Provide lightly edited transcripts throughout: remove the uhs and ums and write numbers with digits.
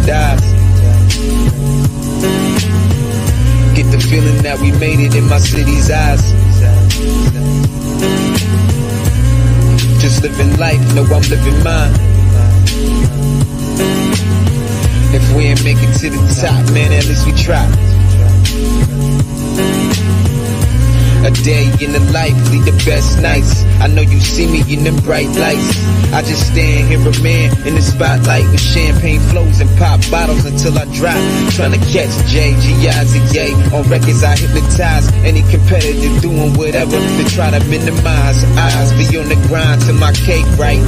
dies. Get the feeling that we made it in my city's eyes. Just living life, know I'm living mine. If we ain't make it to the top, man, at least we try. A day in the life, lead the best nights. I know you see me in them bright lights. I just stand here a man in the spotlight with champagne flows and pop bottles until I drop. Trying to catch JGI's a yay. On records I hypnotize any competitor doing whatever to try to minimize. Eyes be on the grind till my cake right.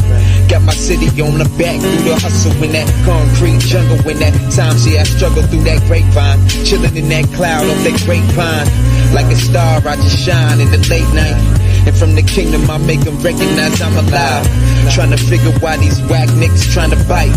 Got my city on the back through the hustle in that concrete jungle. When that time, see I struggle through that grapevine. Chilling in that cloud of that grapevine. Like a star, I just shine in the late night. And from the kingdom, I make them recognize I'm alive. Trying to figure why these whack niggas trying to bite.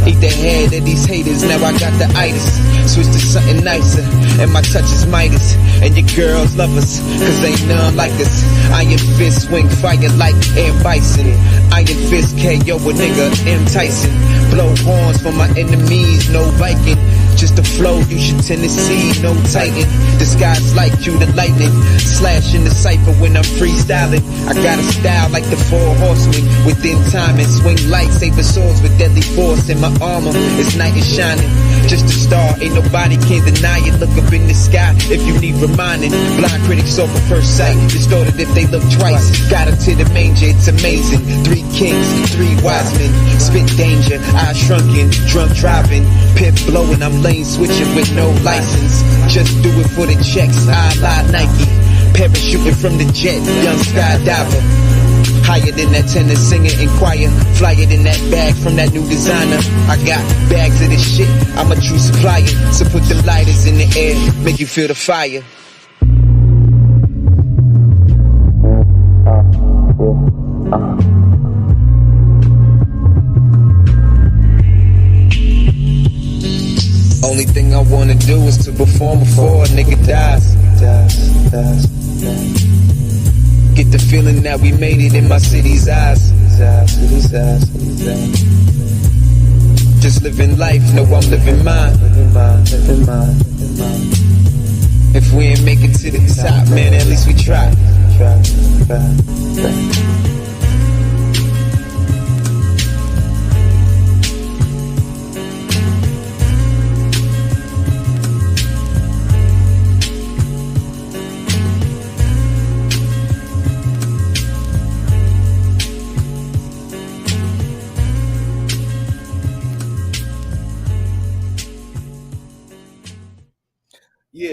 Eat the head of these haters, now I got the itis. Switch to something nicer, and my touch is Midas. And your girls love us, cause ain't none like us. Iron fist swing fire like Air Bison. Iron fist KO a nigga, M. Tyson. Blow horns for my enemies, no Viking. Just the flow, you should Tennessee, no Titan. The sky's like you, the lightning. Slash in the cipher when I'm freestyling. I got a style like the four horsemen. Within time and swing lightsaber swords with deadly force. And my armor is night is shining. Just a star, ain't nobody can deny it. Look up in the sky if you need reminding. Blind critics saw for first sight, distorted if they look twice. Got her to the manger, it's amazing. 3 kings, 3 wise men. Spit danger, eyes shrunken, drunk driving. Pip blowing, I'm lane switching with no license. Just do it for the checks, I lie Nike. Parachuting from the jet, young skydiver. Higher than that tenor singer in choir. Flyer than that bag from that new designer. I got bags of this shit, I'm a true supplier. So put the lighters in the air, make you feel the fire. Only thing I wanna do is to perform before a nigga dies. Get the feeling that we made it in my city's eyes. Just living life, know I'm living mine. If we ain't make it to the top, man, at least we try.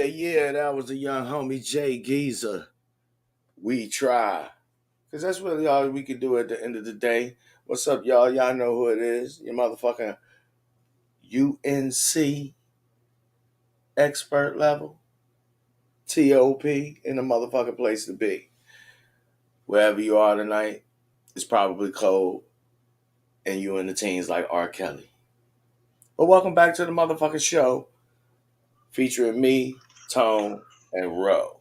Yeah, that was the young homie Jay Geezer. We try. Because that's really all we can do at the end of the day. What's up, y'all? Y'all know who it is. Your motherfucking UNC expert level. T.O.P. in the motherfucking place to be. Wherever you are tonight, it's probably cold. And you in the teens like R. Kelly. But welcome back to the motherfucking show. Featuring me, Tone, and Ro.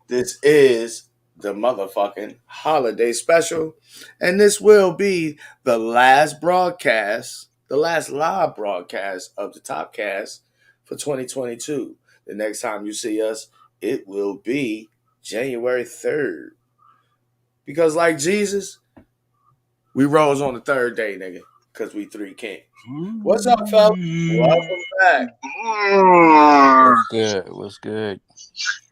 This is the motherfucking holiday special. And this will be the last broadcast, the last live broadcast of the Topcast for 2022. The next time you see us, it will be January 3rd. Because like Jesus, we rose on the 3rd day, nigga. Because we 3 kings. What's up, fellas? Welcome back. What's good? What's good?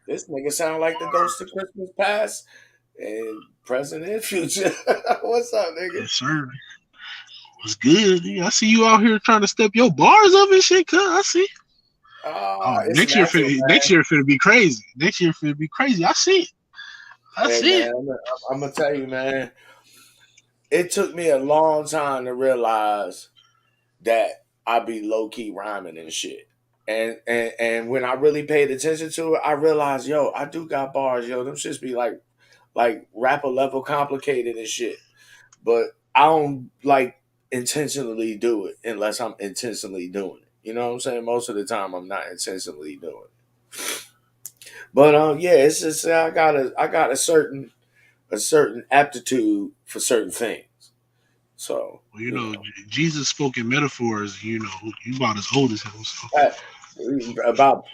This nigga sound like the ghost of Christmas past and present and future. What's up, nigga? Yes, sir. What's good? Nigga? I see you out here trying to step your bars up and shit, cuz. I see. Next year finna be crazy. Next year finna be crazy. I see it. I see it. I'm gonna tell you, man. It took me a long time to realize that I be low key rhyming and shit. And when I really paid attention to it, I realized, yo, I do got bars, yo. Them shits be like rapper level complicated and shit. But I don't like intentionally do it unless I'm intentionally doing it. You know what I'm saying? Most of the time I'm not intentionally doing it. But yeah, it's just I got a certain aptitude for certain things. So Jesus spoke in metaphors. You about as old as him. So.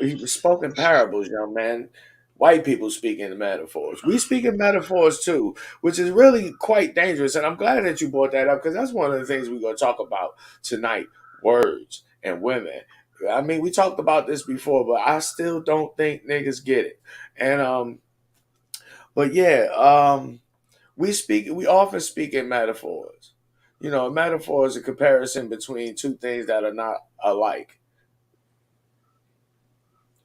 He was spoken parables, young man. White people speak in metaphors. We speak in metaphors too, which is really quite dangerous. And I'm glad that you brought that up because that's one of the things we're going to talk about tonight: words and women. I mean, we talked about this before, but I still don't think niggas get it. And but yeah, we often speak in metaphors. You know, a metaphor is a comparison between two things that are not alike,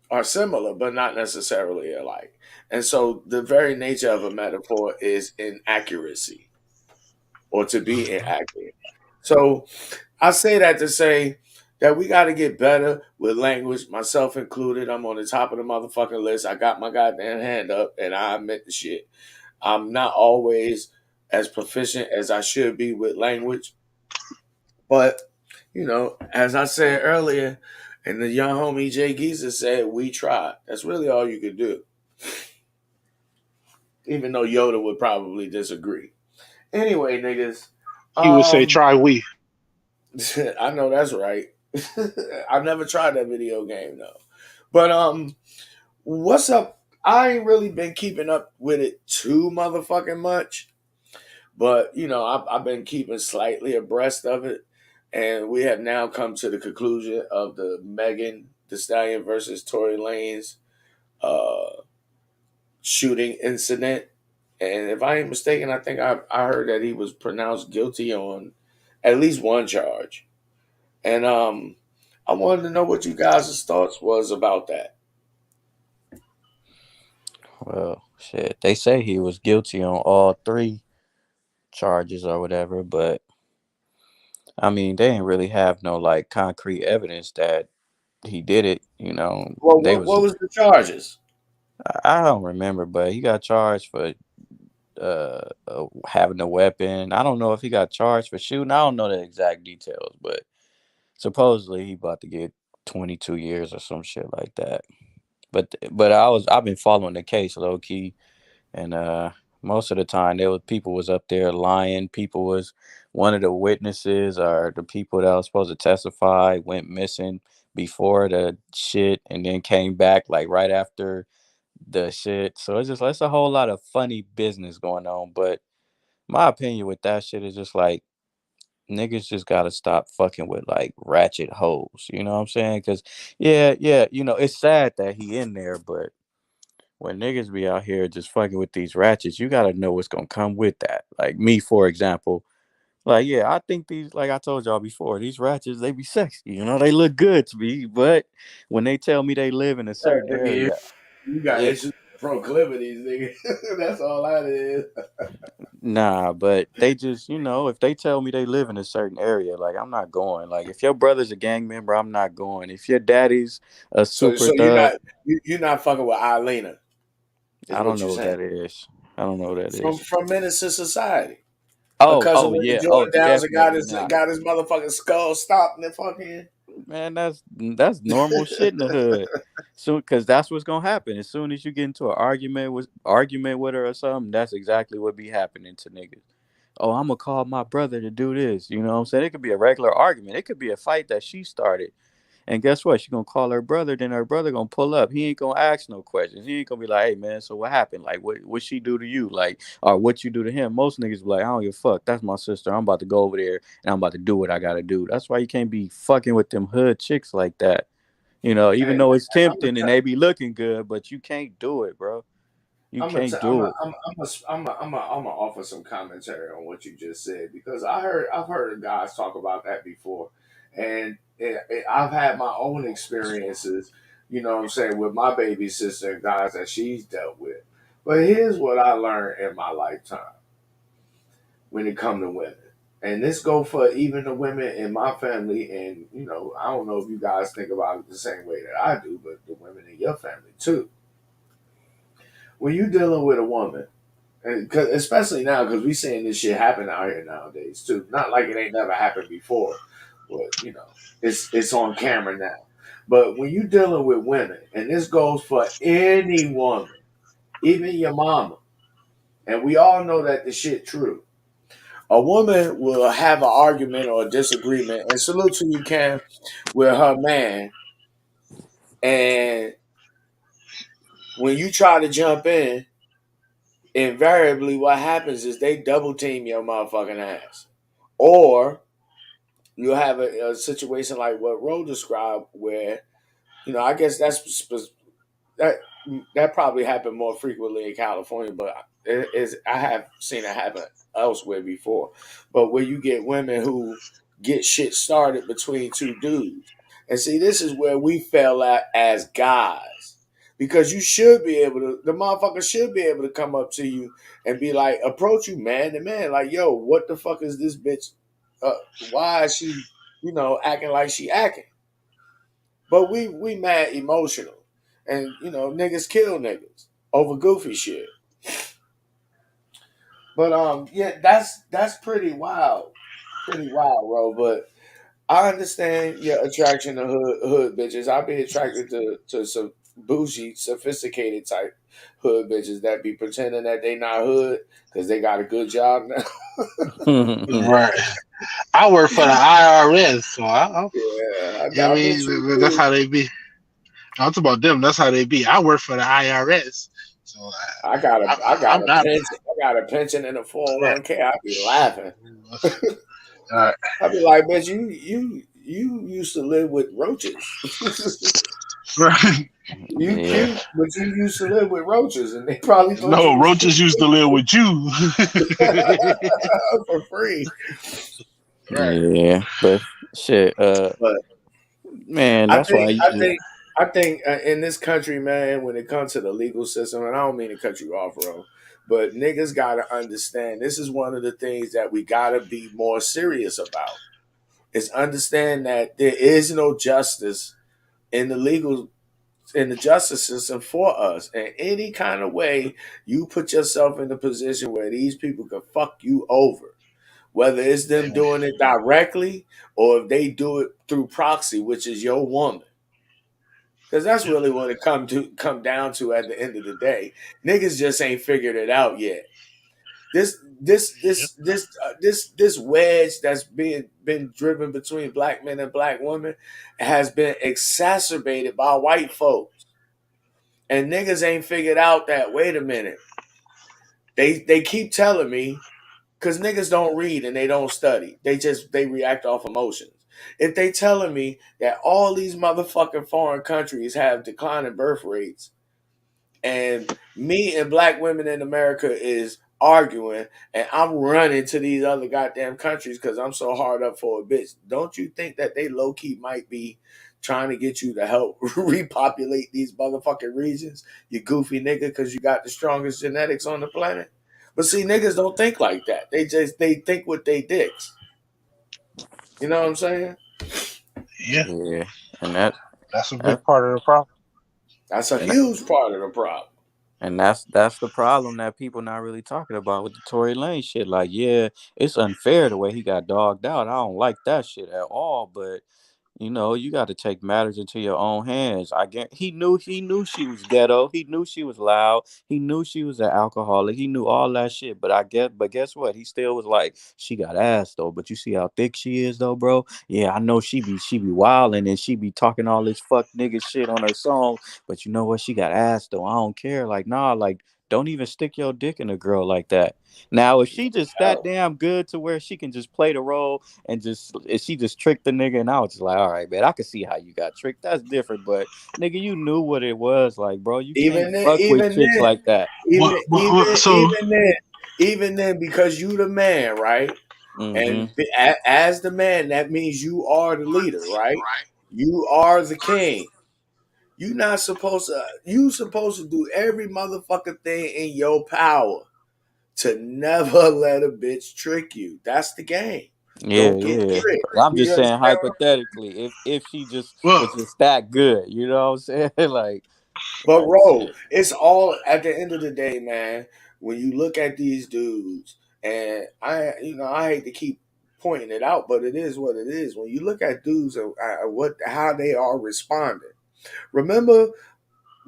are similar, but not necessarily alike. And so the very nature of a metaphor is inaccuracy or to be inaccurate. So I say that to say that we got to get better with language, myself included. I'm on the top of the motherfucking list. I got my goddamn hand up and I admit the shit. I'm not always as proficient as I should be with language. But, you know, as I said earlier, and the young homie Jay Geezer said, we tried. That's really all you could do. Even though Yoda would probably disagree. Anyway, niggas. He would say, try we. I know that's right. I've never tried that video game though. But what's up? I ain't really been keeping up with it too motherfucking much. But, you know, I've been keeping slightly abreast of it. And we have now come to the conclusion of the Megan Thee Stallion versus Tory Lanez shooting incident. And if I ain't mistaken, I think I heard that he was pronounced guilty on at least one charge. And I wanted to know what you guys' thoughts was about that. Well, shit. They say he was guilty on all 3 charges or whatever, but I mean, they didn't really have no like concrete evidence that he did it. You know, Well, they what was was the charges? I don't remember, but he got charged for having a weapon. I don't know if he got charged for shooting. I don't know the exact details, but supposedly he about to get 22 years or some shit like that. But I've been following the case low key, and most of the time people was up there lying. People was one of the witnesses or the people that was supposed to testify went missing before the shit and then came back like right after the shit. So it's a whole lot of funny business going on. But my opinion with that shit is just like niggas just gotta stop fucking with like ratchet hoes. You know what I'm saying? Because yeah, you know it's sad that he in there, but when niggas be out here just fucking with these ratchets, you gotta know what's gonna come with that. Like me, for example. Like, yeah, I think these, like I told y'all before, these ratchets, they be sexy. You know, they look good to me. But when they tell me they live in a certain area, You got issues with proclivities, nigga. That's all that is. nah, but they just, you know, if they tell me they live in a certain area, like I'm not going. Like if your brother's a gang member, I'm not going. If your daddy's a So super you're thug, not fucking with Eileena, is I don't what you're know what saying. that is. I don't know what that is. From Menace to Society. Because of Oh when the yeah. Oh, Jordan Downs definitely not. got his motherfucking skull stopped in the fucking. Man, that's normal shit in the hood. So, because that's what's gonna happen. As soon as you get into an argument with her or something, that's exactly what be happening to niggas. Oh, I'm gonna call my brother to do this. You know what I'm saying? It could be a regular argument. It could be a fight that she started. And guess what? She gonna call her brother. Then her brother gonna pull up. He ain't gonna ask no questions. He ain't gonna be like, "Hey man, so what happened? Like, what she do to you? Like, or what you do to him?" Most niggas be like, "I don't give a fuck. That's my sister. I'm about to go over there and I'm about to do what I gotta do." That's why you can't be fucking with them hood chicks like that. You know, even Hey, though it's tempting and they be looking good, but you can't do it, bro. You I'm gonna can't do it. offer some commentary on what you just said because I've heard guys talk about that before, and I've had my own experiences. You know what I'm saying with my baby sister and guys that she's dealt with. But here's what I learned in my lifetime when it comes to women. And this go for even the women in my family, and you know, I don't know if you guys think about it the same way that I do, but the women in your family too. When you dealing with a woman, and especially now, because we seeing this shit happen out here nowadays too. Not like it ain't never happened before, but you know, it's on camera now. But when you dealing with women, and this goes for any woman, even your mama, and we all know that the shit true. A woman will have an argument or a disagreement, and salute to you, Cam, with her man. And when you try to jump in, invariably what happens is they double team your motherfucking ass. Or you'll have a situation like what Ro described where, I guess that probably happened more frequently in California, but I have seen it happen elsewhere before. But where you get women who get shit started between two dudes, and see, this is where we fell at as guys, because you should be able to, the motherfucker should be able to come up to you and be like, approach you man to man, like, yo, what the fuck is this bitch? Why is she, acting like she acting? But we mad emotional. And niggas kill niggas over goofy shit. But yeah, that's pretty wild. Pretty wild, bro. But I understand your attraction to hood bitches. I'll be attracted to some bougie, sophisticated type hood bitches that be pretending that they not hood because they got a good job now. Right. I work for the IRS, so I bet you that's do. how they be. I'm talking about them. That's how they be. I work for the IRS, so I got I'm a not pension. I got a pension and a right. 401k. I be laughing. All right. I'd be like, bitch, you used to live with roaches. Right. You Yeah. cute, but you used to live with roaches, and they probably thought you No, was roaches used to live with you. for free. Right. Yeah. But shit, But man, I that's why think, you I just think, I think in this country, man, when it comes to the legal system, and I don't mean to cut you off, bro, but niggas gotta understand. This is one of the things that we gotta be more serious about. Is understand that there is no justice in the legal in the justice system for us. In any kind of way, you put yourself in a position where these people can fuck you over. Whether it's them doing it directly or if they do it through proxy, which is your woman. Because that's really what it come down to at the end of the day. Niggas just ain't figured it out yet. This wedge that's been driven between black men and black women has been exacerbated by white folks. And niggas ain't figured out that, wait a minute. They keep telling me, because niggas don't read and they don't study. They react off emotions. If they telling me that all these motherfucking foreign countries have declining birth rates, and me and black women in America is arguing, and I'm running to these other goddamn countries because I'm so hard up for a bitch. Don't you think that they low key might be trying to get you to help repopulate these motherfucking regions, you goofy nigga, because you got the strongest genetics on the planet? But see, niggas don't think like that. They think with they dicks. You know what I'm saying? Yeah, yeah, and that, that's a big that part of the problem. That's a and that, huge part of the problem. and that's the problem that people not really talking about with the Tory Lane shit. Like, yeah, it's unfair the way he got dogged out. I don't like that shit at all. But you got to take matters into your own hands. I get he knew she was ghetto. He knew she was loud. He knew she was an alcoholic. He knew all that shit. But guess what? He still was like, she got ass though. But you see how thick she is though, bro. Yeah, I know she be wilding and she be talking all this fuck nigga shit on her song. But you know what? She got ass though. I don't care. Like, nah, like, don't even stick your dick in a girl like that. Now, if she just that Hell, damn good to where she can just play the role and she just tricked the nigga, and I was just like, all right, man, I can see how you got tricked. That's different, but nigga, you knew what it was, like, bro. You can't even then, fuck with even chicks then, like that. So even then, because you the man, right? Mm-hmm. And as the man, that means you are the leader, right? You are the king. You not supposed to. You supposed to do every motherfucking thing in your power to never let a bitch trick you. That's the game. Yeah, Don't get yeah. tricked. I'm You just saying understand? hypothetically, if she just well, was just that good, you know what I'm saying? But Like bro, shit. it's all at the end of the day, man. When you look at these dudes, and I hate to keep pointing it out, but it is what it is. When you look at dudes, how they are responding. Remember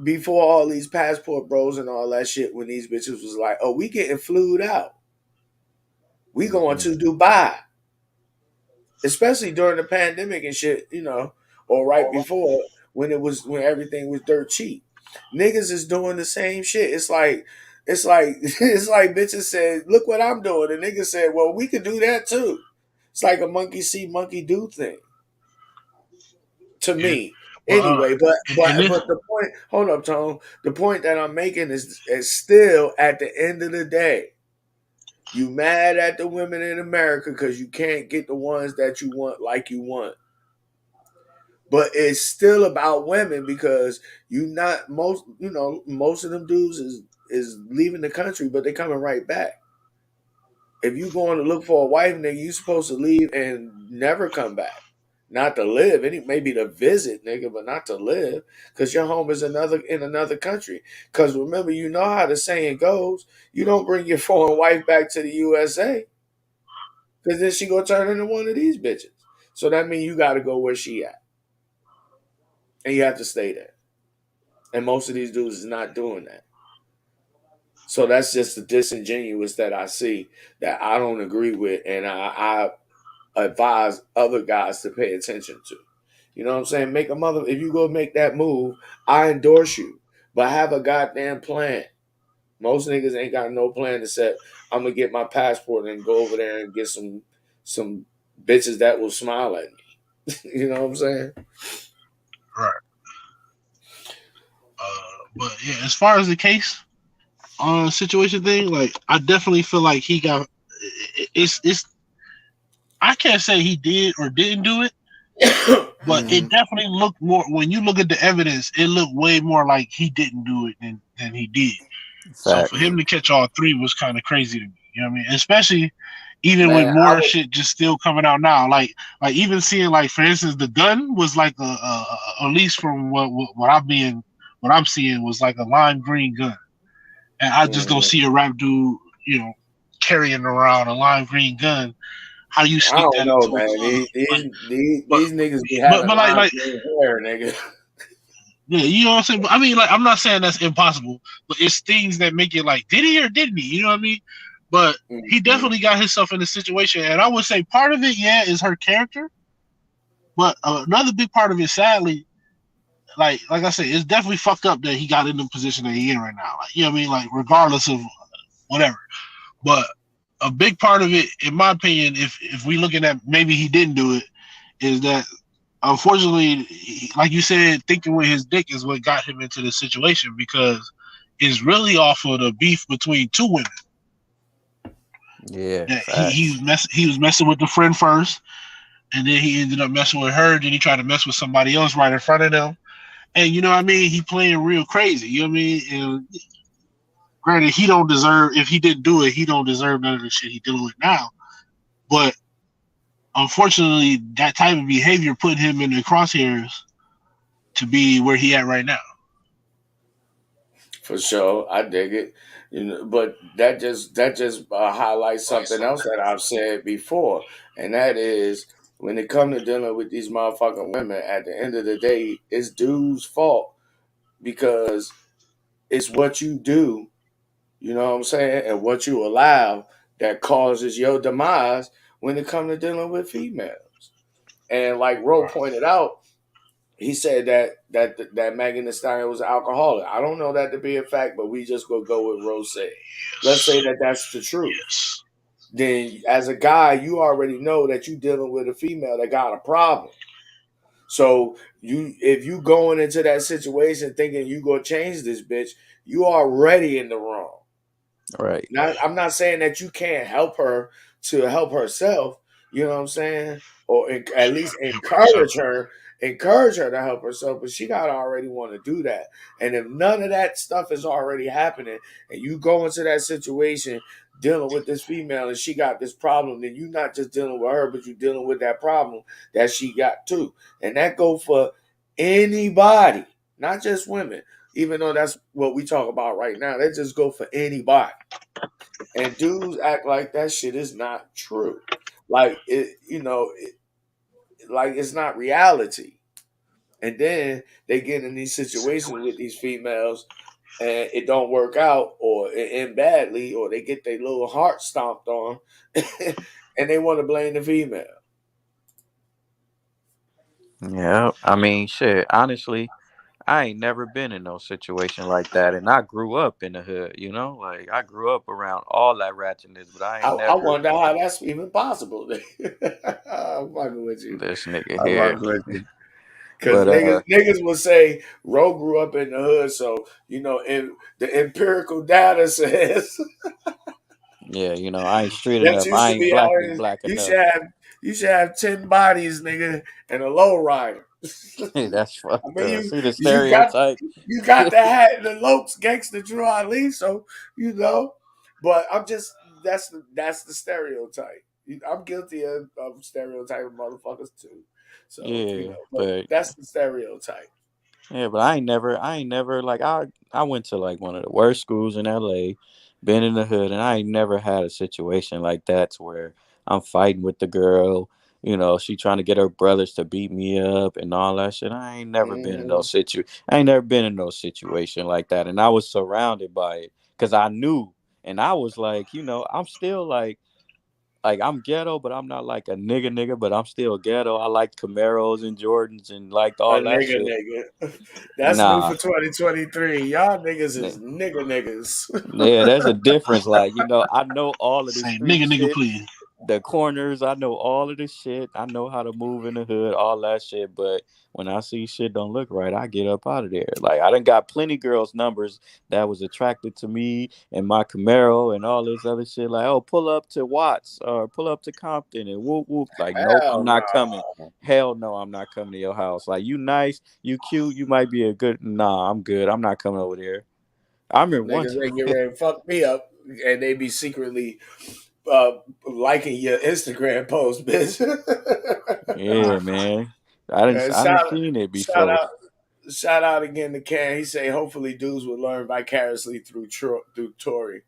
before all these passport bros and all that shit, when these bitches was like, "Oh, we getting flued out." We going to Dubai, especially during the pandemic and shit, or right before when everything was dirt cheap. Niggas is doing the same shit. It's like it's like bitches said, look what I'm doing. And niggas said, well, we could do that too. It's like a monkey see, monkey do thing. To me. Well, Anyway, but the point, hold up, Tone. The point that I'm making is still at the end of the day, you mad at the women in America because you can't get the ones that you want like you want. But it's still about women because most of them dudes is leaving the country, but they coming right back. If you going to look for a wife, nigga, you supposed to leave and never come back. Not to live, maybe to visit, nigga, but not to live, because your home is in another country. Because remember, you know how the saying goes: you don't bring your foreign wife back to the USA, because then she gonna turn into one of these bitches. So that means you got to go where she at, and you have to stay there. And most of these dudes is not doing that. So that's just the disingenuous that I see that I don't agree with, and I advise other guys to pay attention to. You know what I'm saying? If you go make that move, I endorse you. But have a goddamn plan. Most niggas ain't got no plan to say, I'm gonna get my passport and go over there and get some bitches that will smile at me. You know what I'm saying? Right. But yeah, as far as the case situation thing, like I definitely feel like he got it's I can't say he did or didn't do it, but it definitely looked more, when you look at the evidence, it looked way more like he didn't do it than he did. So for him to catch all three was kind of crazy to me. You know what I mean? Especially even with more shit just still coming out now. Like even seeing, like, for instance, the gun was like at least from what I'm seeing was like a lime green gun. And I just don't see a rap dude, carrying around a lime green gun. How you sneak that know, into man. These niggas be having lime green hair, nigga. Yeah, you know what I'm saying? I mean, like, I'm not saying that's impossible, but it's things that make it like, did he or didn't he? You know what I mean? But he definitely got himself in a situation, and I would say part of it, is her character. But another big part of it, sadly, like I said, it's definitely fucked up that he got in the position that he in right now. Like, you know what I mean? Like, regardless of whatever. But a big part of it, in my opinion, if we looking at maybe he didn't do it, is that unfortunately, like you said, thinking with his dick is what got him into this situation, because it's really off of the beef between two women. Yeah, he was messing with the friend first, and then he ended up messing with her. Then he tried to mess with somebody else right in front of them, and you know what I mean. He playing real crazy. You know what I mean? And granted, he don't deserve, if he didn't do it, he don't deserve none of the shit he's dealing with now. But unfortunately, that type of behavior put him in the crosshairs to be where he at right now. For sure, I dig it. But that just highlights something else that I've said before, and that is, when it comes to dealing with these motherfucking women, at the end of the day, it's dude's fault, because it's what you do, you know what I'm saying, and what you allow that causes your demise when it comes to dealing with females. And like Ro pointed out, he said that Megan Thee Stallion was an alcoholic. I don't know that to be a fact, but we just go with Rose said. Let's say that that's the truth. Yes. Then, as a guy, you already know that you're dealing with a female that got a problem. So if you going into that situation thinking you gonna change this bitch, you already in the wrong. Right. Now, I'm not saying that you can't help her to help herself. You know what I'm saying? Or at least encourage her to help herself, but she gotta already want to do that. And if none of that stuff is already happening, and you go into that situation dealing with this female and she got this problem, then you're not just dealing with her, but you're dealing with that problem that she got too. And that go for anybody, not just women. Even though that's what we talk about right now, that just go for anybody. And dudes act like that shit is not true. Like like it's not reality. And then they get in these situations with these females and it don't work out, or it end badly, or they get their little heart stomped on, and they want to blame the female. Yeah, I mean, shit. Honestly, I ain't never been in no situation like that, and I grew up in the hood. You know, like I grew up around all that ratchetness, but I ain't I never wonder how that's even possible. I'm fucking with you. this nigga I'm here. fucking with you. Because But niggas will say Ro grew up in the hood, so the empirical data says yeah, you know, I ain't street that enough. you I should ain't be out blackity here. black You enough. should have 10 bodies, nigga, and a low rider. That's I fucked mean, up. See the you got stereotype. you got the hat and the Lopes gangster Drew Ali, so But I'm just that's the stereotype. I'm guilty of stereotyping motherfuckers too. So Yeah, but but that's the stereotype. yeah, but I ain't never like I went to like one of the worst schools in LA, been in the hood, and I ain't never had a situation like that to where I'm fighting with the girl. You know, she trying to get her brothers to beat me up and all that shit. I ain't never been in no Hmm. I ain't never been in no situation like that, and I was surrounded by it because I knew, and I was like, you know, I'm still like I'm ghetto, but I'm not like a nigga, but I'm still ghetto. I like Camaros and Jordans and liked A all that shit. nigga. That's new Nah, for 2023. Y'all niggas is niggas. yeah, there's a difference. Like, you know, I know all of the Say street nigga shit, please. the corners. I know all of the shit. I know how to move in the hood, all that shit. But when I see shit don't look right, I get up out of there. Like, I done got plenty girls' numbers that was attracted to me and my Camaro and all this other shit. Like, oh, pull up to Watts or pull up to Compton and whoop whoop. Like, nope, I'm Hell not coming. no. Hell no, I'm not coming to your house. Like, you nice, you cute, you might be a good. Nah, I'm good. I'm not coming over there. I remember one Niggas ain't get time. ready to fuck me up, and they be secretly uh, liking your Instagram post, bitch. Yeah, man. And I didn't seen it shout before. out, shout out again to Ken. He say, hopefully, dudes will learn vicariously through Tory.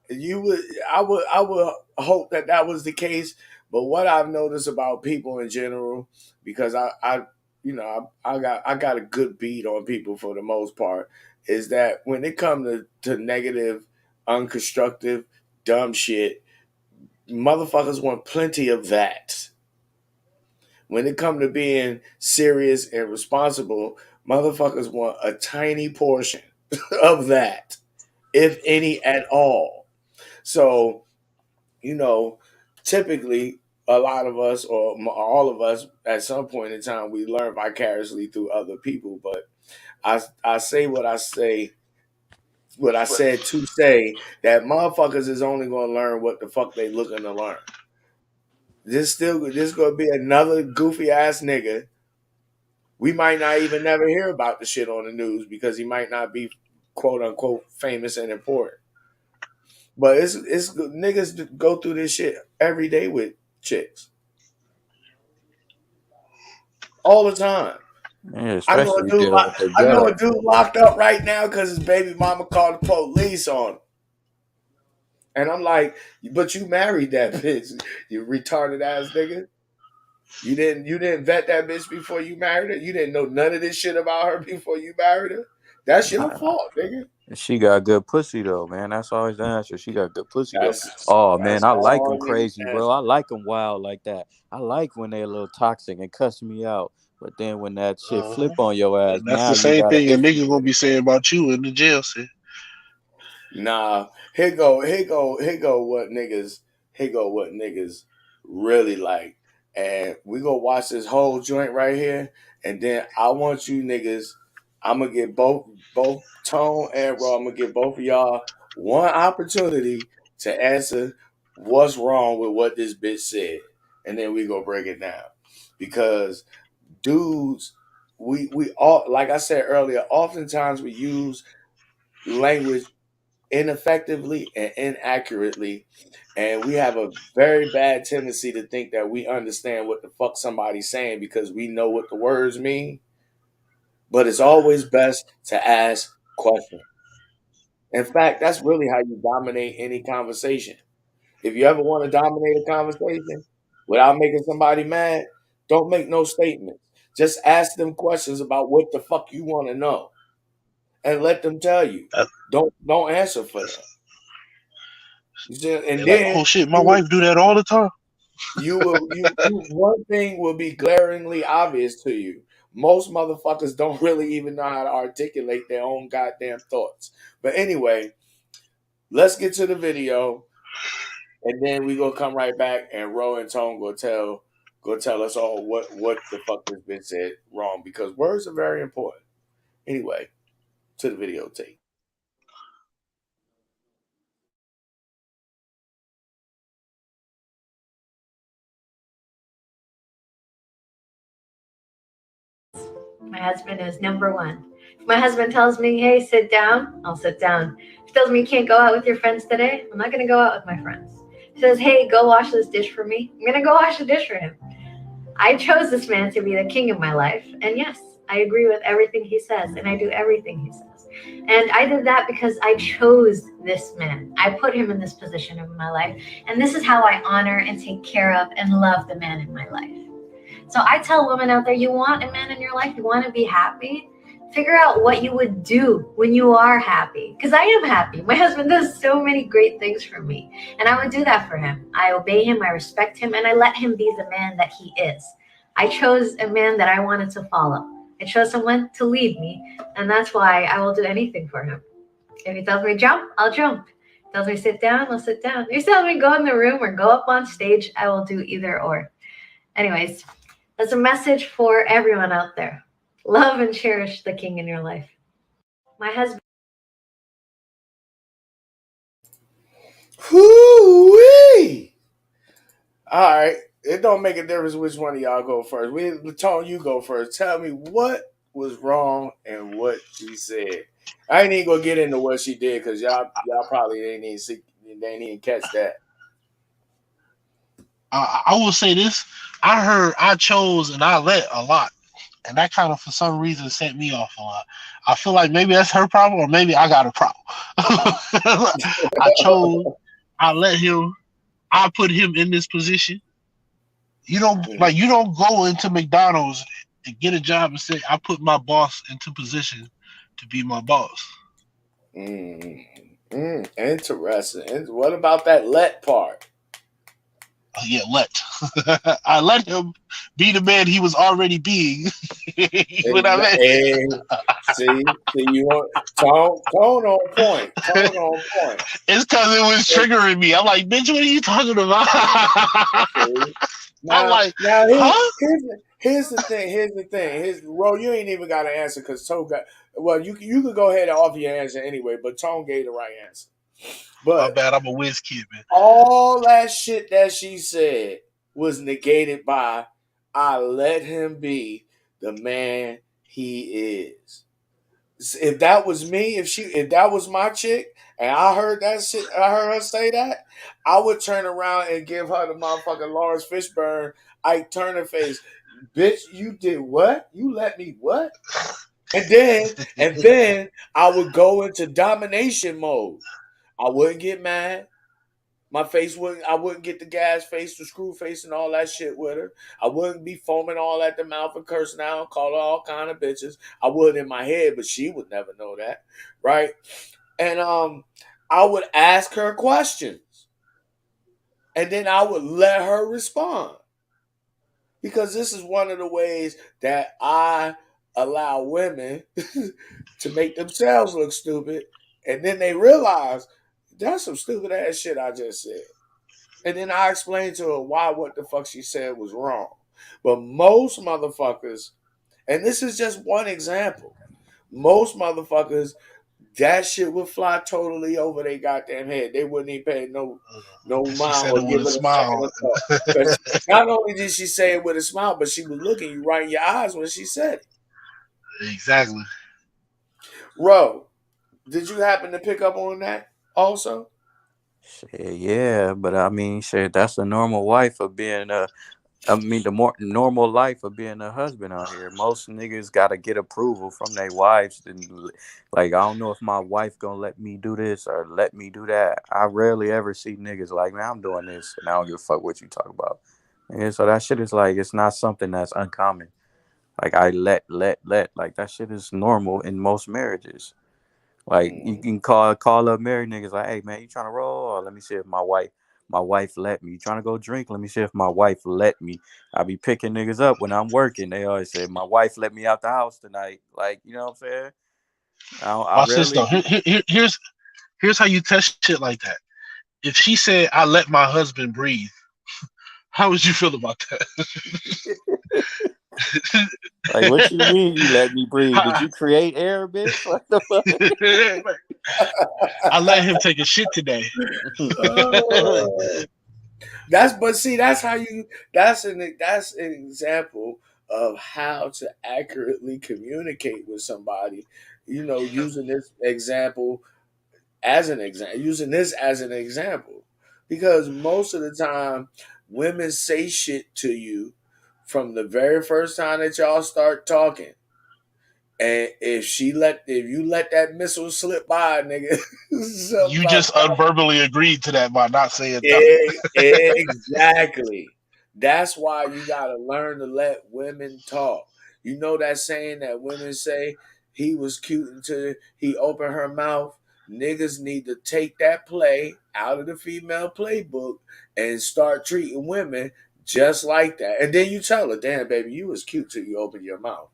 You would, I would hope that was the case. But what I've noticed about people in general, because I got a good beat on people for the most part, is that when it comes to negative, unconstructive, dumb shit, motherfuckers want plenty of that. When it comes to being serious and responsible, motherfuckers want a tiny portion of that, if any at all. So, you know, typically a lot of us or all of us at some point in time we learn vicariously through other people. But I say what I said to say that motherfuckers is only gonna learn what the fuck they looking to learn. This gonna be another goofy ass nigga. We might not even never hear about the shit on the news because he might not be quote unquote famous and important. But it's niggas go through this shit every day with chicks all the time. Yeah, especially you dealing with the I know ghetto. a dude locked up right now because his baby mama called the police on him. And I'm like, but you married that bitch, you retarded ass nigga. You didn't vet that bitch before you married her. You didn't know none of this shit about her before you married her. That's your Nah, fault, nigga. she got good pussy though, man. That's always the answer. She got good pussy though. Oh man, That's I like them all niggas crazy, bro. answer. I like them wild like that. I like when they a little toxic and cuss me out. But then when that shit Uh-huh. flip on your ass, And that's now the you same got an thing a issue nigga gonna with be it. saying about you in the jail cell. Nah, here go what niggas really like. And we gonna watch this whole joint right here, and then I want you niggas, I'm gonna get both Tone and Raw, I'm gonna give both of y'all one opportunity to answer what's wrong with what this bitch said. And then we go break it down. Because dudes, we all like I said earlier, oftentimes we use language ineffectively and inaccurately. And we have a very bad tendency to think that we understand what the fuck somebody's saying because we know what the words mean. But it's always best to ask questions. In fact, that's really how you dominate any conversation. If you ever want to dominate a conversation without making somebody mad, don't make no statements. Just ask them questions about what the fuck you want to know. and let them tell you. Don't answer for that. You see, and then like, oh shit, my wife do that all the time. One thing will be glaringly obvious to you. Most motherfuckers don't really even know how to articulate their own goddamn thoughts. But anyway, let's get to the video, and then we gonna come right back, and Ro and Tone go tell us all what the fuck has been said wrong, because words are very important. Anyway, to the videotape. My husband is number one. If my husband tells me, hey, sit down, I'll sit down. If he tells me you can't go out with your friends today, I'm not going to go out with my friends. If he says, hey, go wash this dish for me, I'm going to go wash the dish for him. I chose this man to be the king of my life. And yes, I agree with everything he says, and I do everything he says. And I did that because I chose this man. I put him in this position of my life. And this is how I honor and take care of and love the man in my life. So I tell women out there, you want a man in your life, you want to be happy, figure out what you would do when you are happy. Because I am happy. My husband does so many great things for me. And I would do that for him. I obey him, I respect him, and I let him be the man that he is. I chose a man that I wanted to follow. I chose someone to lead me. And that's why I will do anything for him. If he tells me jump, I'll jump. If he tells me sit down, I'll sit down. If he tells me go in the room or go up on stage, I will do either or. Anyways, that's a message for everyone out there. Love and cherish the king in your life. My husband. Whoo-wee! All right. It don't make a difference which one of y'all go first. Tone, you go first. Tell me what was wrong and what she said. I ain't even gonna get into what she did because y'all probably ain't even catch that. I will say this. I chose and I let a lot. And that kind of, for some reason, set me off a lot. I feel like maybe that's her problem or maybe I got a problem. I let him, I put him in this position. You don't go into McDonald's and get a job and say, I put my boss into position to be my boss. Interesting. And what about that let part? Yeah, let. I let him be the man he was already being. What I mean? See, you want tone on point. Tone on point. It's because it was triggering me. I'm like, bitch, what are you talking about? Here's the thing. Ro, you ain't even got an answer because Tone got. Well, you could go ahead and offer your answer anyway, but Tone gave the right answer. But my bad, I'm a whiz kid, man. All that shit that she said was negated by I let him be the man he is. If that was me, if that was my chick, and I heard that shit, I heard her say that, I would turn around and give her the motherfucking Lawrence Fishburne, Ike Turner face. Bitch, you did what? You let me what? And then I would go into domination mode. I wouldn't get mad. I wouldn't get the gas face, the screw face, and all that shit with her. I wouldn't be foaming all at the mouth and cursing out, call her all kind of bitches. I would in my head, but she would never know that, right? And I would ask her questions, and then I would let her respond, because this is one of the ways that I allow women to make themselves look stupid, and then they realize that's some stupid ass shit I just said. And then I explained to her why what the fuck she said was wrong. But most motherfuckers, and this is just one example, most motherfuckers, that shit would fly totally over their goddamn head. They wouldn't even pay no mind or give it a smile. Not only did she say it with a smile, but she was looking you right in your eyes when she said it. Exactly. Ro, did you happen to pick up on that also? Shit, yeah, but I mean, shit, that's the normal wife of being the more normal life of being a husband out here. Most niggas gotta get approval from their wives. And like, I don't know if my wife gonna let me do this or let me do that. I rarely ever see niggas like, man, I'm doing this and I don't give a fuck what you talk about. And so that shit is like, it's not something that's uncommon. Like, I let, like, that shit is normal in most marriages. Like you can call up married niggas like, hey man, you trying to roll? Or let me see if my wife let me. You trying to go drink? Let me see if my wife let me. I be picking niggas up when I'm working. They always say my wife let me out the house tonight. Like, you know what I'm saying? I Watch this though. rarely. Here's how you test shit like that. If she said, "I let my husband breathe," how would you feel about that? Like, what you mean you let me breathe? Did you create air, bitch? What the fuck? I let him take a shit today. That's an example of how to accurately communicate with somebody. Using this as an example, because most of the time women say shit to you from the very first time that y'all start talking. And if you let that missile slip by, nigga, You just unverbally agreed to that by not saying nothing. Exactly. That's why you gotta learn to let women talk. You know that saying that women say, he was cute until he opened her mouth. Niggas need to take that play out of the female playbook and start treating women just like that. And then you tell her, damn baby, you was cute till you opened your mouth.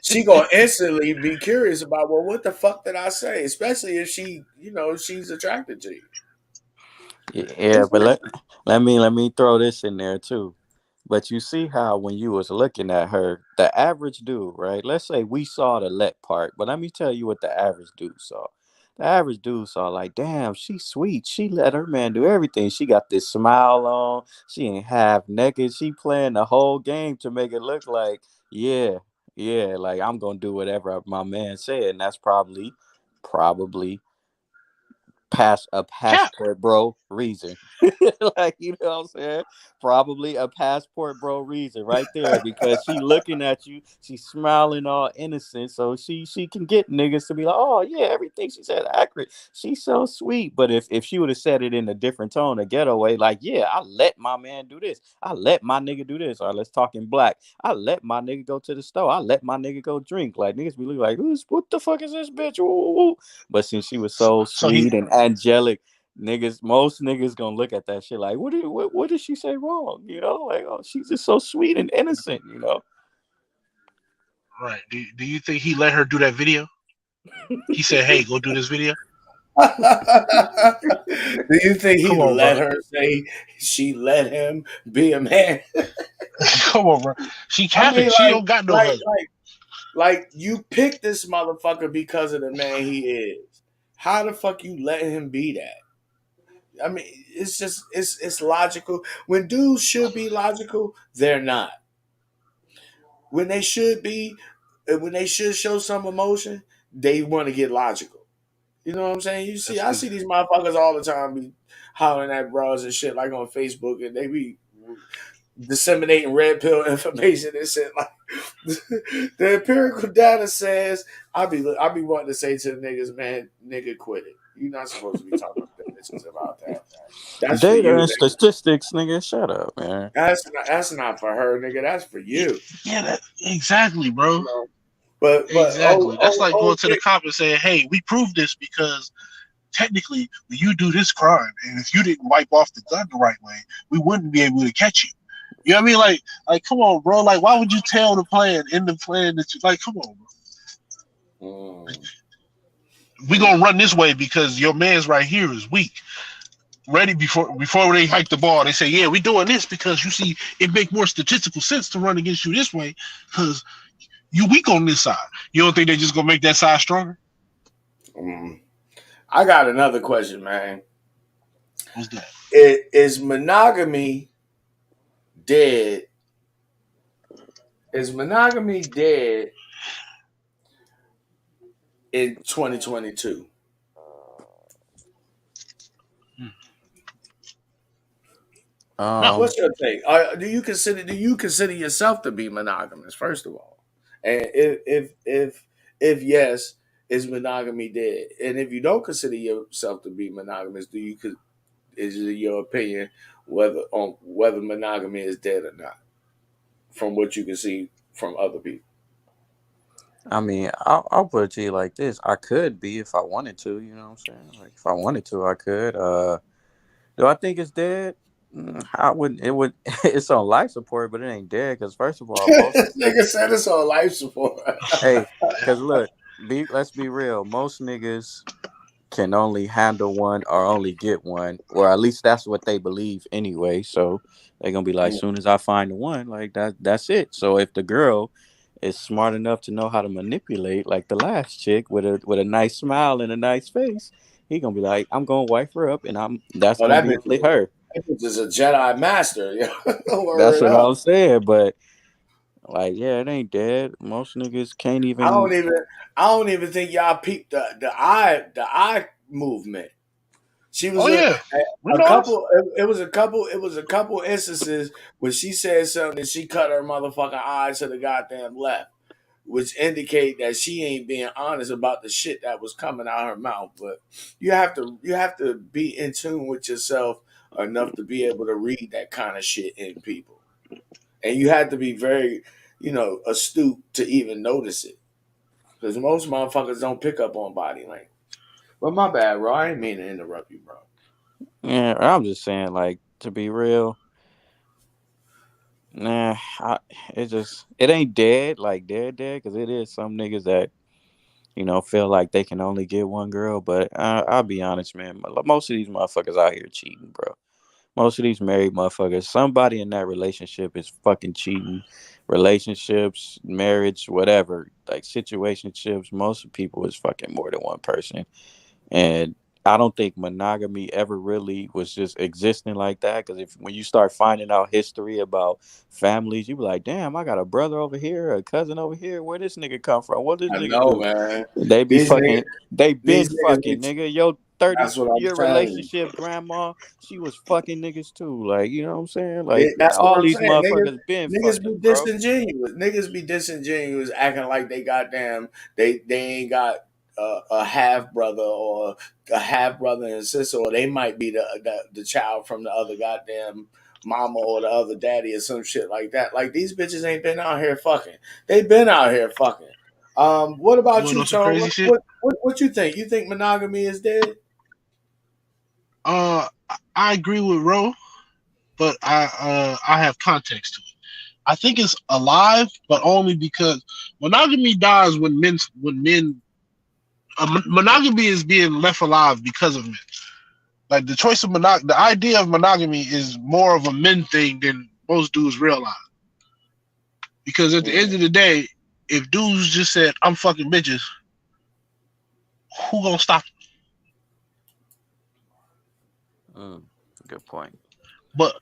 She gonna instantly be curious about, well, what the fuck did I say? Especially if she's attracted to you. Yeah, but let me throw this in there too. But you see how when you was looking at her, the average dude, right? Let's say we saw the let part, but let me tell you what the average dude saw. The average dude saw like, damn, she's sweet. She let her man do everything. She got this smile on. She ain't half naked. She playing the whole game to make it look like, yeah, like I'm gonna do whatever my man said, and that's probably a Cap. passport bro reason. Like, you know what I'm saying? Probably a passport bro reason right there, because she looking at you, she's smiling all innocent, so she can get niggas to be like, oh yeah, everything she said accurate. She's so sweet. But if she would have said it in a different tone, a ghetto way, like, yeah, I let my man do this, I let my nigga do this, or let's talk in black, I let my nigga go to the store, I let my nigga go drink. Like, niggas be like, what the fuck is this bitch? Ooh. But since she was so So he sweet and angelic, most niggas gonna look at that shit like, what did she say wrong? You know, like, oh, she's just so sweet and innocent, you know. right. Do you think he let her do that video? He said, "Hey, go do this video." Do you think he Come on, let bro. her say she let him be a man? Come on, bro. She I capping. mean, She don't got no husband. like you picked this motherfucker because of the man he is. How the fuck you let him be that? I mean, it's just it's logical. When dudes should be logical, they're not. When they should be, when they should show some emotion, they want to get logical. You know what I'm saying? I see these motherfuckers all the time be hollering at bros and shit like on Facebook, and they be disseminating red pill information and shit. Like the empirical data says, I be wanting to say to the niggas, man, nigga, quit it. You're not supposed to be talking to bitches about that. That's for Data you, and nigga. statistics, nigga, shut up, man. That's not for her, nigga. That's for you. Yeah, exactly, bro. You know. But Exactly. That's like going to the Nick, cop and saying, "Hey, we proved this because technically, when you do this crime, and if you didn't wipe off the gun the right way, we wouldn't be able to catch you." You know what I mean? Like, come on, bro. Like, why would you tell the plan in the plan that you like? Come on, bro. We gonna run this way because your man's right here is weak. Ready before they hike the ball, they say, "Yeah, we doing this because you see, it make more statistical sense to run against you this way because you weak on this side." You don't think they just gonna make that side stronger? I got another question, man. What's that? Is monogamy dead? Is monogamy dead in 2022? No. What's your take? Do you consider yourself to be monogamous? First of all, and if yes, is monogamy dead? And if you don't consider yourself to be monogamous, is it your opinion whether monogamy is dead or not? From what you can see from other people. I mean, I'll put it to you like this: I could be if I wanted to. You know what I'm saying? Like if I wanted to, I could. Do I think it's dead? I wouldn't. It would. It's on life support, but it ain't dead. Because first of all, most Nigga said it's on life support. hey, because look, let's be real. Most niggas can only handle one or only get one, or at least that's what they believe anyway. So they're gonna be like, soon as I find the one, like that's it. So if the girl is smart enough to know how to manipulate, like the last chick with a nice smile and a nice face, he gonna be like, I'm gonna wife her up, and that's Oh, gonna that be bitch, only her. that bitch is a Jedi master. That's Word what up. I'm saying. But like, yeah, it ain't dead. Most niggas can't I even. don't even I don't even think y'all peeped the eye movement. She was Oh yeah, we a noticed. couple. It was a couple instances where she said something and she cut her motherfucking eye to the goddamn left, which indicate that she ain't being honest about the shit that was coming out her mouth. But you have to be in tune with yourself enough to be able to read that kind of shit in people, and you have to be very, astute to even notice it. Because most motherfuckers don't pick up on body language. But my bad, bro. I ain't mean to interrupt you, bro. Yeah, I'm just saying, like, to be real. Nah, it ain't dead like dead because it is some niggas that feel like they can only get one girl. But I'll be honest, man. Most of these motherfuckers out here cheating, bro. Most of these married motherfuckers, somebody in that relationship is fucking cheating. Relationships, marriage, whatever, like situationships. Most people is fucking more than one person. And I don't think monogamy ever really was just existing like that. Because when you start finding out history about families, you be like, damn, I got a brother over here, a cousin over here. Where this nigga come from? What this I nigga know, do? man. They be These niggas, fucking. They been these niggas fucking, be. nigga. Your 30 That's what I'm year telling you. relationship grandma, she was fucking niggas too. Like, you know what I'm saying? Like, That's what all I'm these saying. motherfuckers been Niggas be fucking, bro. disingenuous. Niggas be disingenuous, acting like they goddamn they ain't got a half brother or a half brother and sister, or they might be the child from the other goddamn mama or the other daddy or some shit like that. Like these bitches ain't been out here fucking. They been out here fucking. What You about wanna you, know some Tone? crazy shit? What you think? You think monogamy is dead? I agree with Ro, but I have context to it. I think it's alive, but only because monogamy dies when men monogamy is being left alive because of men. Like the choice of the idea of monogamy is more of a men thing than most dudes realize. Because at the end of the day, if dudes just said, "I'm fucking bitches," who gonna stop Mm, good point. them? But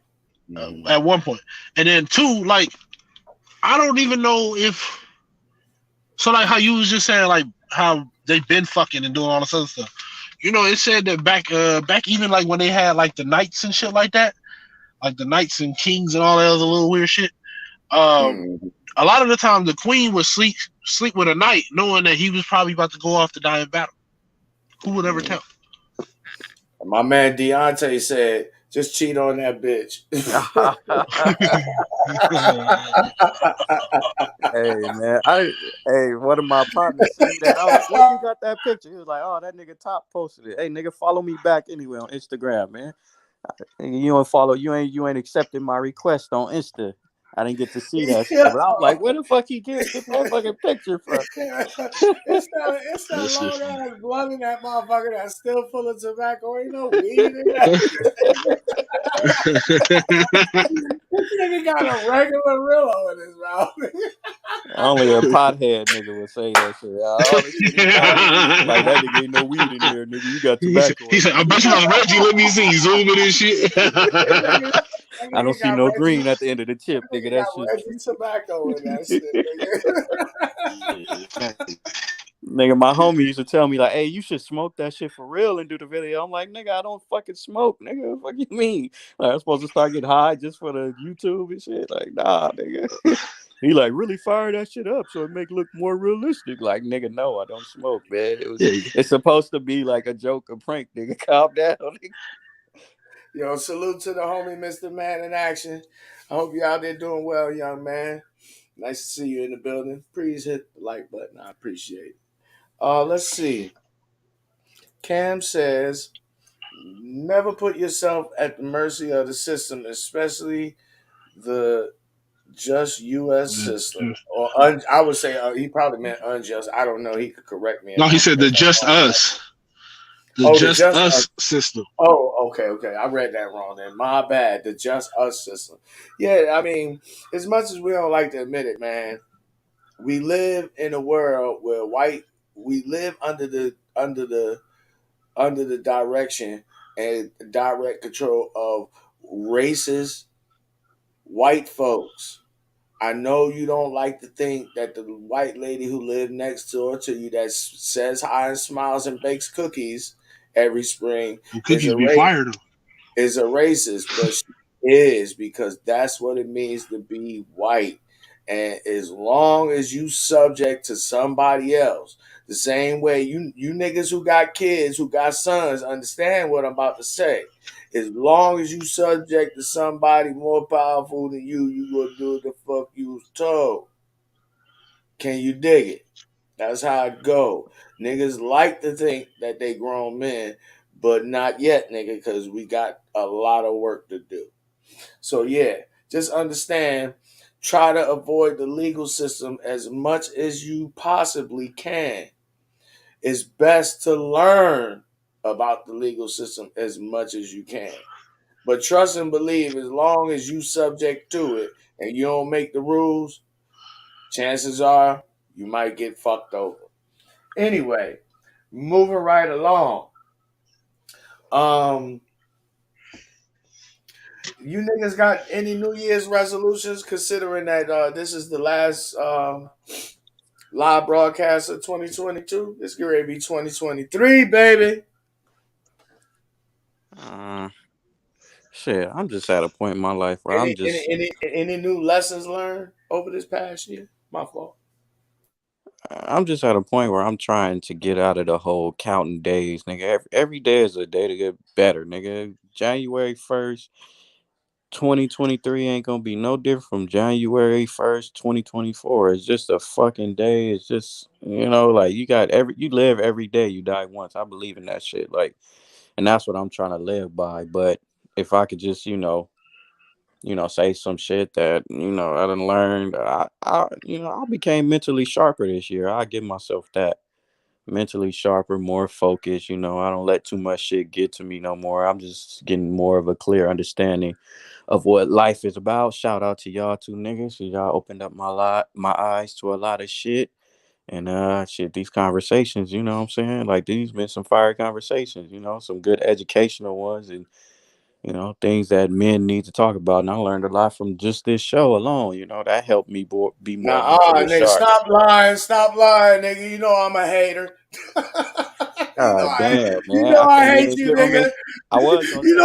at one point, and then two, like I don't even know if so. Like how you was just saying, like how they've been fucking and doing all this other stuff. It said that back even like when they had like the knights and shit like that, like the knights and kings and all that other little weird shit. A lot of the time the queen would sleep with a knight, knowing that he was probably about to go off to die in battle. Who would ever tell? My man Deontay said, "Just cheat on that bitch." Hey man, one of my partners sent me that. I was like, "Where you got that picture?" He was like, "Oh, that nigga Top posted it." Hey, nigga, follow me back anyway on Instagram, man. You don't follow. You ain't accepted my request on Insta. I didn't get to see that shit. But I was like, "Where the fuck he get that fucking picture from?" It's that This long is ass blunt in that motherfucker that's still full of tobacco. Ain't no weed in that. This nigga got a regular Rillo in his mouth. Only a pothead nigga would say that shit. All the shit he posted, like that nigga ain't no weed in here, nigga. You got tobacco he in said, "I there. bet you was Reggie. Let me see. Zoom in and shit." that I don't nigga see got no Reggie. green at the end of the chip, That nigga. nigga got That shit. Reggie tobacco in that shit, nigga. Nigga, my homie used to tell me like, "Hey, you should smoke that shit for real and do the video." I'm like, "Nigga, I don't fucking smoke, nigga. What the fuck you mean? Like, I'm supposed to start getting high just for the YouTube and shit? Like, nah, nigga." He like really fire that shit up so it make it look more realistic. Like, nigga, no, I don't smoke, man. Yeah. It's supposed to be like a joke, a prank, nigga. Calm down. Nigga. Yo, salute to the homie Mr. Man in Action. I hope you out there doing well, young man. Nice to see you in the building. Please hit the like button. I appreciate it. Let's see. Cam says, never put yourself at the mercy of the system, especially the just U.S. system. Or I would say he probably meant unjust. I don't know. He could correct me No, he said the if I'm just wrong. us. The Oh, the just just us us system. Oh, okay. I read that wrong then. My bad. The just us system. Yeah, I mean, as much as we don't like to admit it, man, we live in a world where we live under the direction and direct control of racist white folks. I know you don't like to think that the white lady who lived next door to you that says hi and smiles and bakes cookies every spring Well, is cookies a be racist. fired. Is a racist, but she is because that's what it means to be white. And as long as you subject to somebody else, the same way you niggas who got kids, who got sons, understand what I'm about to say. As long as you subject to somebody more powerful than you gonna do what the fuck you was told. Can you dig it? That's how it go. Niggas like to think that they grown men, but not yet, nigga, because we got a lot of work to do. So yeah, just understand. Try to avoid the legal system as much as you possibly can. It's best to learn about the legal system as much as you can. But trust and believe, as long as you subject to it and you don't make the rules, chances are you might get fucked over. Anyway, moving right along. Um, you niggas got any New Year's resolutions? Considering that this is the last live broadcast of 2022, it's going to be 2023, baby. Shit, I'm just at a point in my life where Any new lessons learned over this past year? My fault. I'm just at a point where I'm trying to get out of the whole counting days, nigga. Every day is a day to get better, nigga. January 1st, 2023 ain't gonna be no different from January 1st, 2024. It's just a fucking day. It's just, like you live every day, you die once. I believe in that shit. Like, and that's what I'm trying to live by. But if I could just, say some shit that, I done learned. I became mentally sharper this year. I give myself that. Mentally sharper, more focused. I don't let too much shit get to me no more. I'm just getting more of a clear understanding of what life is about. Shout out to y'all two niggas. Y'all opened up my eyes to a lot of shit. And shit, these conversations, you know what I'm saying? Like, these been some fire conversations, some good educational ones, and things that men need to talk about. And I learned a lot from just this show alone. That helped me be more mentally Nigga, sharp. stop lying, nigga. You know I'm a hater. God damn, You man! know I I can't hate even you, give him nigga. his. I was gonna You say,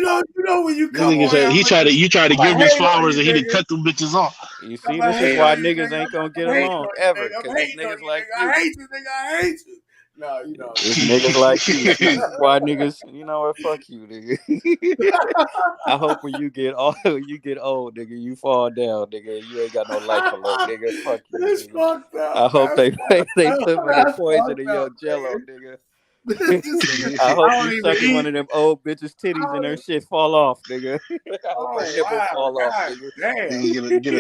know, you know when you This come nigga on here, said you tried to I'm give him a his hate on flowers you, and he didn't nigga. cut them bitches off. you I'm see, a this is hate why on you, niggas nigga. ain't gonna get I'm hating along on you, ever, nigga. I'm because it's hating on niggas you, like nigga. I you. hate you, nigga. I hate you. No, you know. It's niggas like you. This is why niggas. You know what? Fuck you, nigga. I hope when you get old, nigga, you fall down, nigga. You ain't got no life for left, nigga. Fuck you, That's nigga. fucked up. I hope That's they they fucked up. put the That's poison in fucked your up, jello, nigga. nigga. This nigga, I I hope don't you even sucking one eat. of them old bitches' I titties and don't her even, shit fall off, nigga. I hope her oh nipple wow, fall off, god nigga. damm. Get a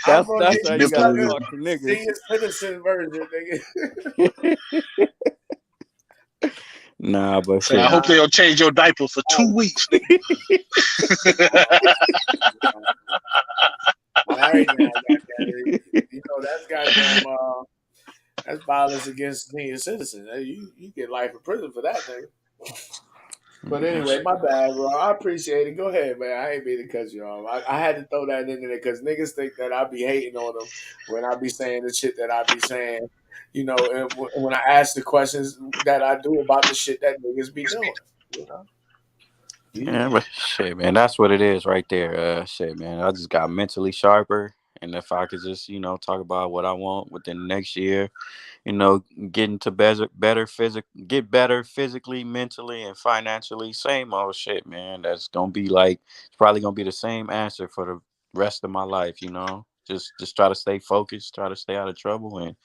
I'm gonna That's get how you you nipple gotta in his. sucking talk to niggas. senior citizen version, nigga. Nah, but Say, I shit. hope they Nah, don't change your diaper for oh, 2 weeks. all right now, goddamn. You know that's goddamn. That's violence against senior citizens. You get life in prison for that, nigga. But anyway, my bad, bro. I appreciate it. Go ahead, man. I ain't mean to cut you off. I had to throw that in there because niggas think that I be hating on them when I be saying the shit that I be saying. And when I ask the questions that I do about the shit that niggas be doing. You know. Yeah, You- but shit, man, that's what it is right there. Shit, man, I just got mentally sharper, and if I could just, talk about what I want within the next year, you know, getting to get better physically, mentally, and financially. Same old shit, man. That's gonna be like it's probably gonna be the same answer for the rest of my life. just try to stay focused, try to stay out of trouble, and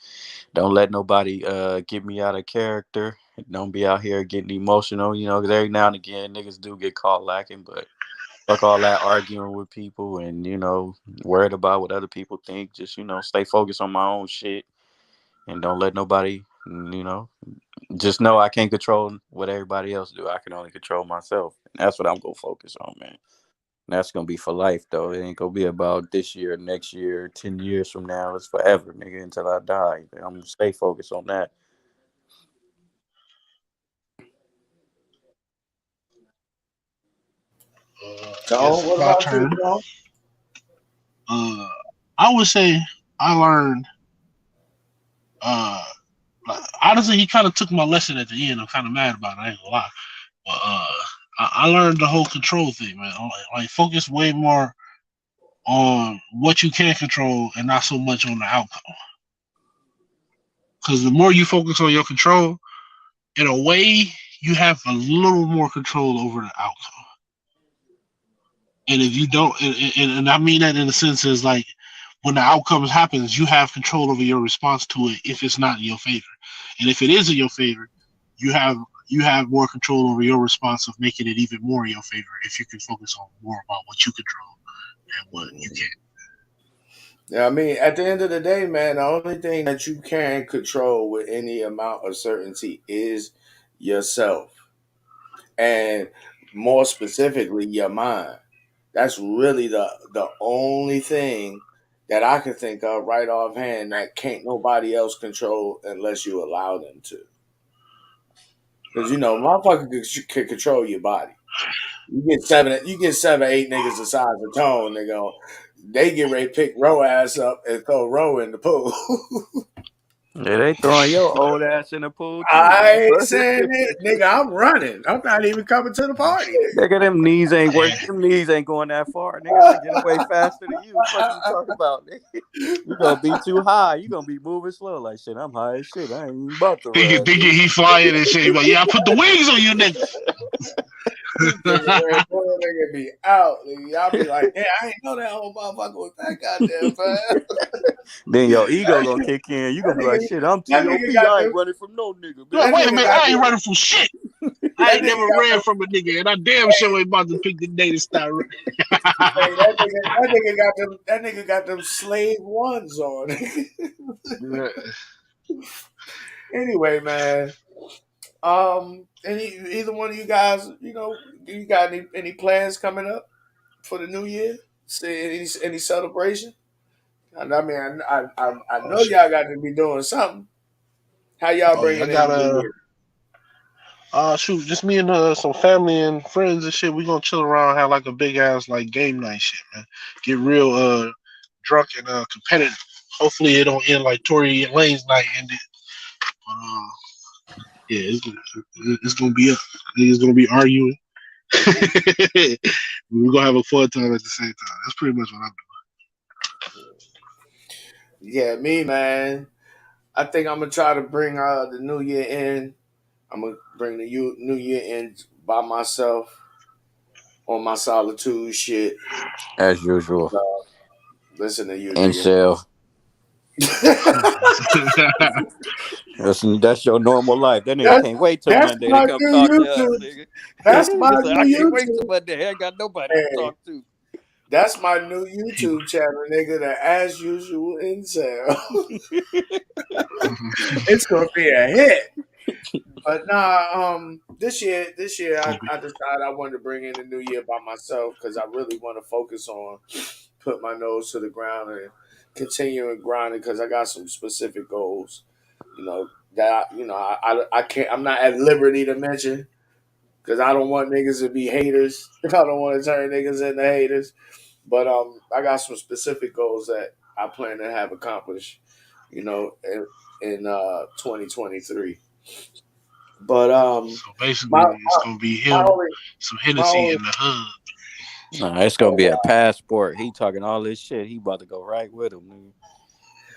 don't let nobody get me out of character. Don't be out here getting emotional, because every now and again niggas do get caught lacking, but fuck all that arguing with people and, worried about what other people think. Just, stay focused on my own shit and don't let nobody, just know I can't control what everybody else do. I can only control myself. And that's what I'm going to focus on, man. And that's going to be for life, though. It ain't going to be about this year, next year, 10 years from now. It's forever, nigga, until I die. I'm going to stay focused on that. So, what about you, bro? I would say I learned. Honestly, he kind of took my lesson at the end. I'm kind of mad about it. I ain't gonna lie. But I learned the whole control thing, man. Like focus way more on what you can control and not so much on the outcome. Because the more you focus on your control, in a way, you have a little more control over the outcome. And if you don't, and I mean that in the sense is like when the outcome happens, you have control over your response to it if it's not in your favor. And if it is in your favor, you have more control over your response of making it even more in your favor if you can focus on more about what you control and what you can't. Yeah, I mean, at the end of the day, man, the only thing that you can control with any amount of certainty is yourself. And more specifically, your mind. That's really the only thing that I can think of right offhand that can't nobody else control unless you allow them to. Because motherfucker can control your body. You get 7, 8 niggas the size of Tone, they get ready to pick Roe ass up and throw Roe in the pool. Yeah, they throwing your old ass in the pool too. I ain't saying it, nigga. I'm running. I'm not even coming to the party. Nigga, them knees ain't working. Them knees ain't going that far. Nigga, I get away faster than you. What you talking about, nigga? You gonna be too high. You gonna be moving slow. Like shit, I'm high as shit. I ain't even about to run. Thinking he flying and shit. But yeah, I put the wings on you, nigga. Nigga be out. Y'all be like, yeah, I ain't know that whole motherfucker was that goddamn fast. Then your ego gonna kick in. You gonna be like, shit, I'm T.O.P. I ain't running from no nigga. No, wait a minute, I ain't running from shit. I ain't never ran from a nigga, and I damn sure ain't about to pick the day to start running. that nigga got them slave ones on. Anyway, man. Either one of you guys, you got any plans coming up for the new year? See any celebration? I mean, I know y'all got to be doing something. How y'all bringing in the new year? Shoot, just me and some family and friends and shit. We gonna chill around, have like a big ass like game night shit, man. Get real drunk and competitive. Hopefully it don't end like Tory Lane's night ended. But yeah, it's gonna be up. Niggas gonna be arguing. We're gonna have a fun time at the same time. That's pretty much what I'm doing. Yeah, me, man. I think I'm gonna try to bring the new year in. I'm gonna bring the new year in by myself on my solitude shit. As usual. Listen to you, nigga. That's your normal life. That nigga can't wait till Monday to come talk to us, nigga. That's my new I can't wait till Monday. I ain't got nobody to talk to. That's my new YouTube channel, nigga. The As Usual Incel. It's gonna be a hit. But this year I decided I wanted to bring in the new year by myself because I really want to focus on put my nose to the ground and continuing grinding because I got some specific goals. I can't. I'm not at liberty to mention because I don't want niggas to be haters. I don't want to turn niggas into haters. But I got some specific goals that I plan to have accomplished, in 2023. But so basically, it's gonna be him, some Hennessy in the hood. Nah, it's gonna be a passport. He talking all this shit. He about to go right with him, nigga.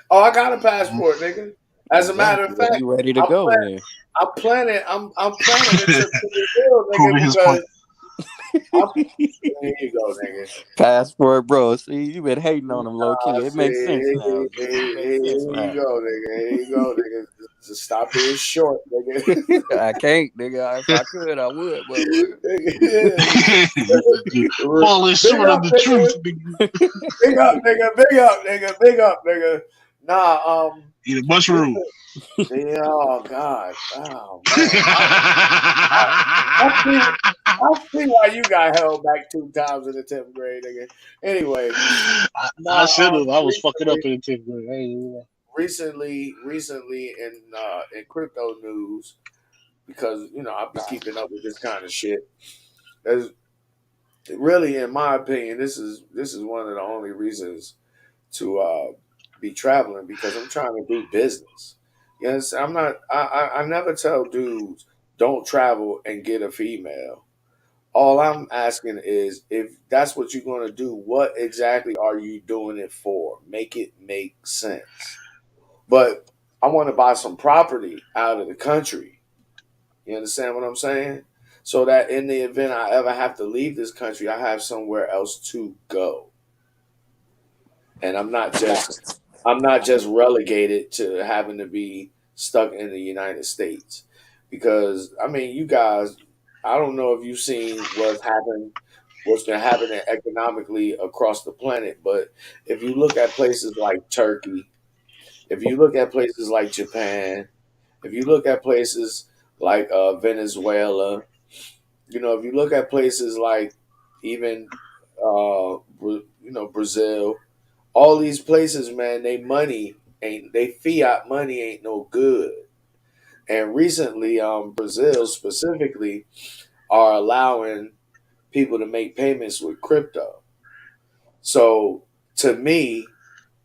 Oh, I got a passport, nigga. As a matter of fact, you ready to go? I'm planning a trip to Brazil, nigga, Here you go, nigga. Passport, bro. See, you been hating on him low key. It makes See, sense now. here It makes sense you now. go, nigga. Here you go, nigga. Just stop being short, nigga. I can't, nigga. If I could, I would, motherfucker. Falling short of the truth. Big up, nigga. Big up, nigga. Big up, nigga. Nah, Eat a mushroom. yeah, oh God, oh man, I see why you got held back 2 times in the 10th grade, nigga. Anyway, I should have. I was fucking up in the 10th grade. Recently in crypto news, because I've been keeping up with this kind of shit. There's really, in my opinion, this is one of the only reasons to be traveling, because I'm trying to do business. Yes, I'm not. I never tell dudes don't travel and get a female. All I'm asking is, if that's what you're going to do, what exactly are you doing it for? Make it make sense. But I want to buy some property out of the country. You understand what I'm saying? So that in the event I ever have to leave this country, I have somewhere else to go. And I'm not just relegated to having to be stuck in the United States. Because I mean, you guys, I don't know if you've seen what's been happening economically across the planet, but if you look at places like Turkey, if you look at places like Japan, if you look at places like Venezuela, if you look at places like even Brazil, all these places, man, they fiat money ain't no good. And recently, Brazil specifically are allowing people to make payments with crypto. So to me,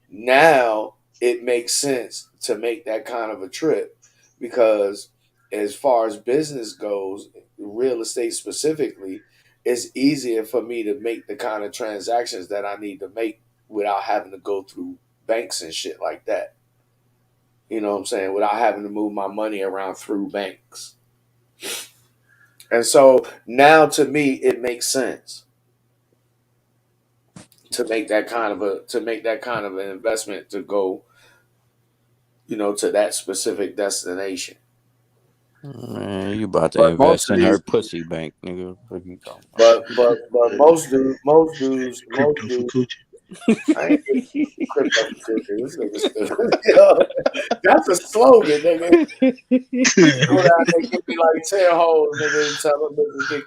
now it makes sense to make that kind of a trip, because as far as business goes, real estate specifically, it's easier for me to make the kind of transactions that I need to make without having to go through banks and shit like that. You know what I'm saying? Without having to move my money around through banks. And so now to me it makes sense to make that kind of an investment to go, to that specific destination. Man, you about to But most invest of in her these pussy bank, nigga. What you talking but most Crypto for dudes coochie. I ain't getting crypto for coochie. This nigga stupid. That's a slogan, nigga. Go down there, give me like 10 holes, nigga, and tell them niggas get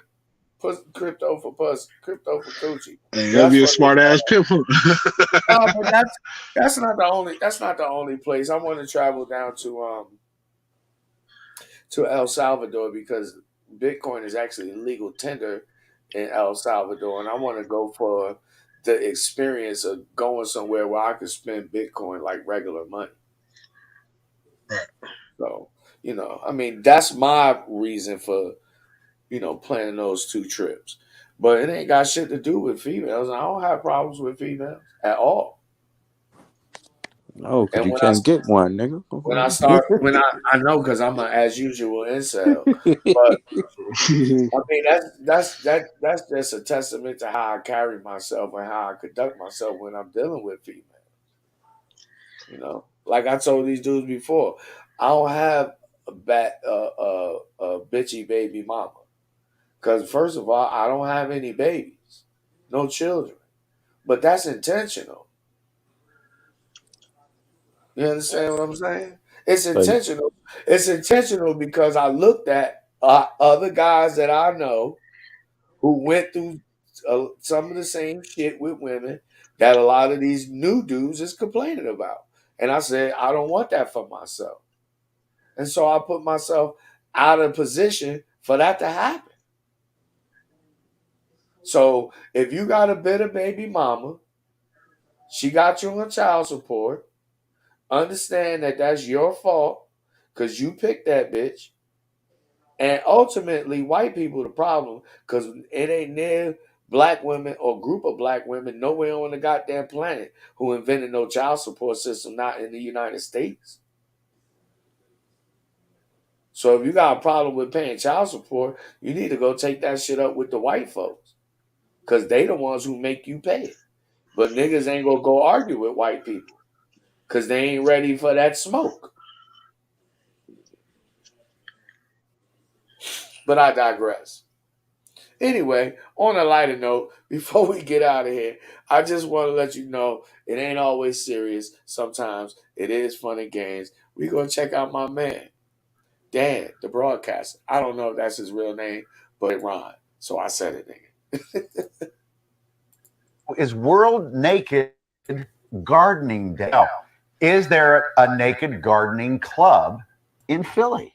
crypto for puss, crypto for coochie. Hey, Yeah, that'd that's be a funny. smart ass pimp. No, but that's not the only place. I want to travel down to El Salvador, because Bitcoin is actually legal tender in El Salvador, and I want to go for the experience of going somewhere where I could spend Bitcoin like regular money. So, I mean, that's my reason for, planning those 2 trips. But it ain't got shit to do with females. I don't have problems with females at all. No, because And you can't get one, nigga. I know, because I'm an as usual incel, but I mean that's just a testament to how I carry myself and how I conduct myself when I'm dealing with females. Like I told these dudes before, I don't have a bitchy baby mama, because first of all, I don't have any babies, no children, but that's intentional. You understand what I'm saying? It's So, intentional. It's intentional because I looked at other guys that I know who went through some of the same shit with women that a lot of these new dudes is complaining about. And I said, I don't want that for myself. And so I put myself out of position for that to happen. So if you got a bitter baby mama, she got you on child support, understand that that's your fault because you picked that bitch. And ultimately, white people the problem, because it ain't near black women or group of black women nowhere on the goddamn planet who invented no child support system, not in the United States. So if you got a problem with paying child support, you need to go take that shit up with the white folks. because they the ones who make you pay it. But niggas ain't gonna go argue with white people because they ain't ready for that smoke. But I digress. Anyway, on a lighter note, before we get out of here, I just want to let you know it ain't always serious. Sometimes it is fun and games. We gonna check out my man, Dan, the broadcaster. I don't know if that's his real name, but it rhymed, so I said it, nigga. Is World Naked Gardening Day? No. Is there a naked gardening club in Philly?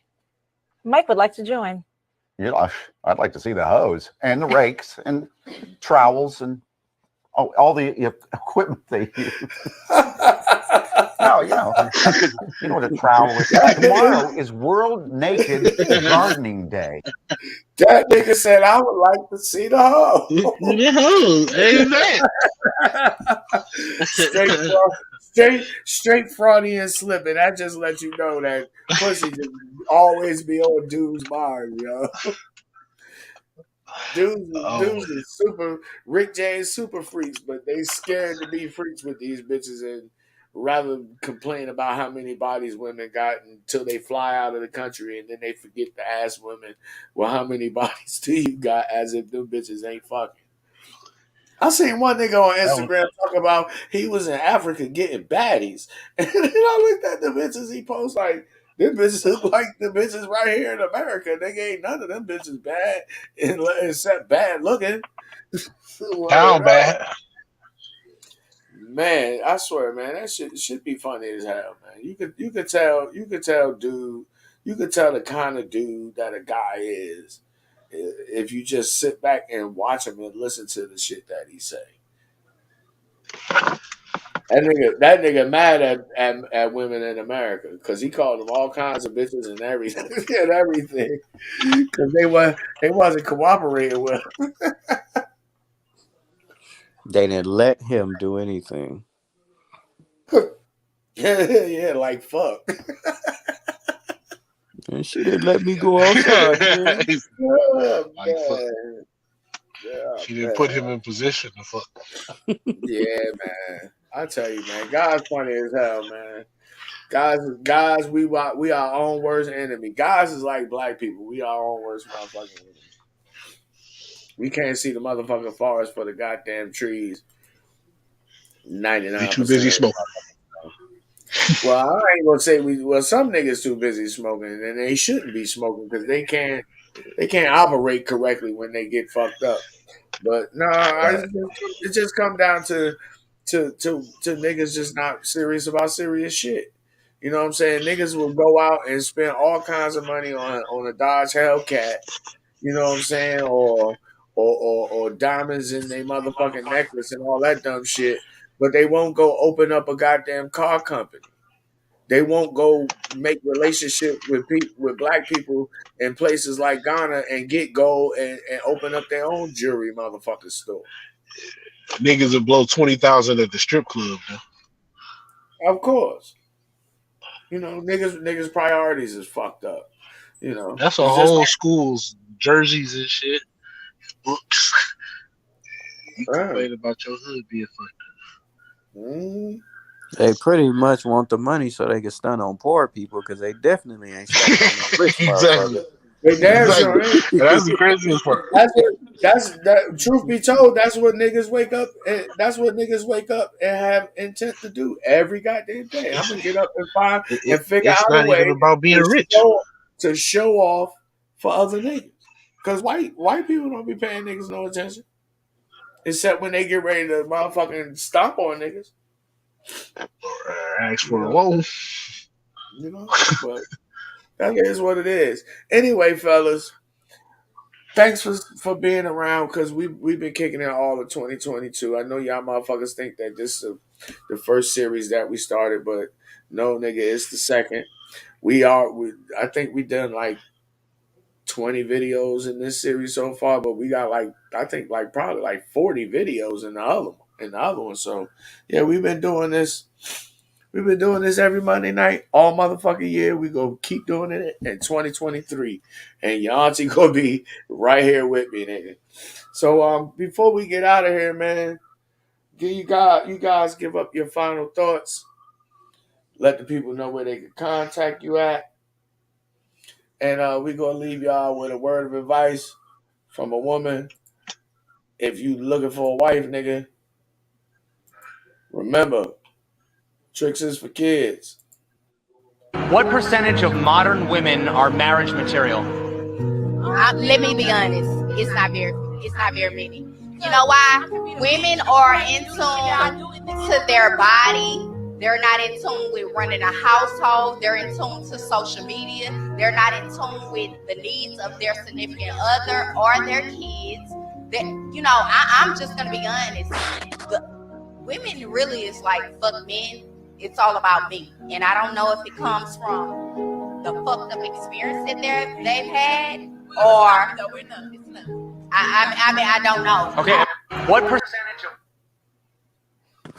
Mike would like to join. Yeah, I'd like to see the hose and the rakes and trowels and all the equipment they use. No, you know what a trowel is. Tomorrow is World Naked Gardening Day. That nigga said, I would like to see the hose. The hose, amen. Straight Freudian slipping. That just lets you know that pussy just always be on dudes' mind, yo. Dudes is super Rick James super freaks, but they scared to be freaks with these bitches and rather complain about how many bodies women got until they fly out of the country and then they forget to ask women, well, how many bodies do you got, as if them bitches ain't fucking. I seen one nigga on Instagram talk about he was in Africa getting baddies. And then I looked at the bitches he posts like, them bitches look like the bitches right here in America. Nigga, ain't none of them bitches bad except bad looking. Down bad. Man, I swear, man, that shit should be funny as hell, man. You could tell the kind of dude that a guy is if you just sit back and watch him and listen to the shit that he say. That nigga mad at women in America because he called them all kinds of bitches and everything because they wasn't cooperating with him. They didn't let him do anything. Yeah, like fuck. And she didn't let me go outside. Man. Oh, Like fuck. Yeah, She didn't put him in position to fuck. Yeah, man. I tell you, man, God's funny as hell, man. Guys, we are our own worst enemy. Guys is like black people. We are our own worst motherfucking enemy. We can't see the motherfucking forest for the goddamn trees. 99%. Be too busy smoking. Well, I ain't gonna say some niggas too busy smoking, and they shouldn't be smoking because they can't operate correctly when they get fucked up. But no, it just come down to niggas just not serious about serious shit. You know what I'm saying? Niggas will go out and spend all kinds of money on a Dodge Hellcat. You know what I'm saying? Or diamonds in their motherfucking necklace and all that dumb shit. But they won't go open up a goddamn car company. They won't go make relationship with black people in places like Ghana and get gold and open up their own jewelry motherfucking store. Niggas will blow 20,000 at the strip club. Though. Of course. You know, niggas priorities is fucked up. You know, that's a whole school's jerseys and shit, books. You complain about your hood being fucked up. Mm-hmm. They pretty much want the money so they can stunt on poor people because they definitely ain't stunting on no rich motherfuckers. They damn sure ain't. That's the craziest part. Truth be told, that's what niggas wake up and have intent to do every goddamn day. I'm gonna get up and find and figure out a way. It's not even about being rich. To show off for other niggas. Because white people don't be paying niggas no attention. Except when they get ready to motherfucking stomp on niggas. Ask for a loan. You know, but that is what it is. Anyway, fellas, thanks for being around because we've been kicking it all of 2022. I know y'all motherfuckers think that this is the first series that we started, but no, nigga, it's the second. I think we done like 20 videos in this series so far, but we got probably like 40 videos in the other one. So yeah, we've been doing this We've been doing this every Monday night, all motherfucking year. We gonna keep doing it in 2023. And your auntie gonna be right here with me, nigga. So before we get out of here, man, you guys give up your final thoughts. Let the people know where they can contact you at. And we're gonna leave y'all with a word of advice from a woman. If you looking for a wife, nigga, remember, tricks is for kids. What percentage of modern women are marriage material? Let me be honest. It's not very many. You know why? Women are in tune to their body. They're not in tune with running a household. They're in tune to social media. They're not in tune with the needs of their significant other or their kids. I'm just gonna be honest. Women really is like fuck men. It's all about me, and I don't know if it comes from the fucked up experience that they've had, or no, we're not. It's not. I don't know. Okay, what percentage of?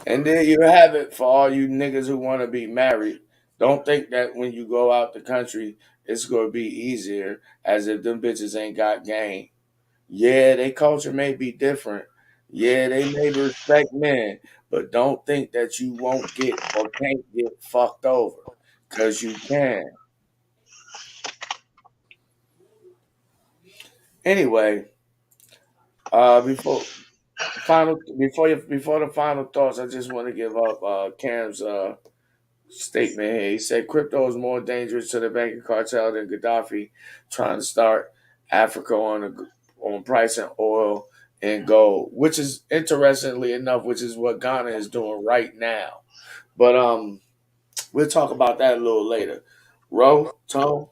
And there you have it for all you niggas who want to be married. Don't think that when you go out the country, it's going to be easier, as if them bitches ain't got game. Yeah, their culture may be different. Yeah, they may respect men, but don't think that you won't get or can't get fucked over, because you can. Anyway, before the final thoughts, I just want to give up Cam's statement here. He said crypto is more dangerous to the banking cartel than Gaddafi trying to start Africa on pricing oil and gold, which is interestingly enough, which is what Ghana is doing right now. But we'll talk about that a little later. Tone,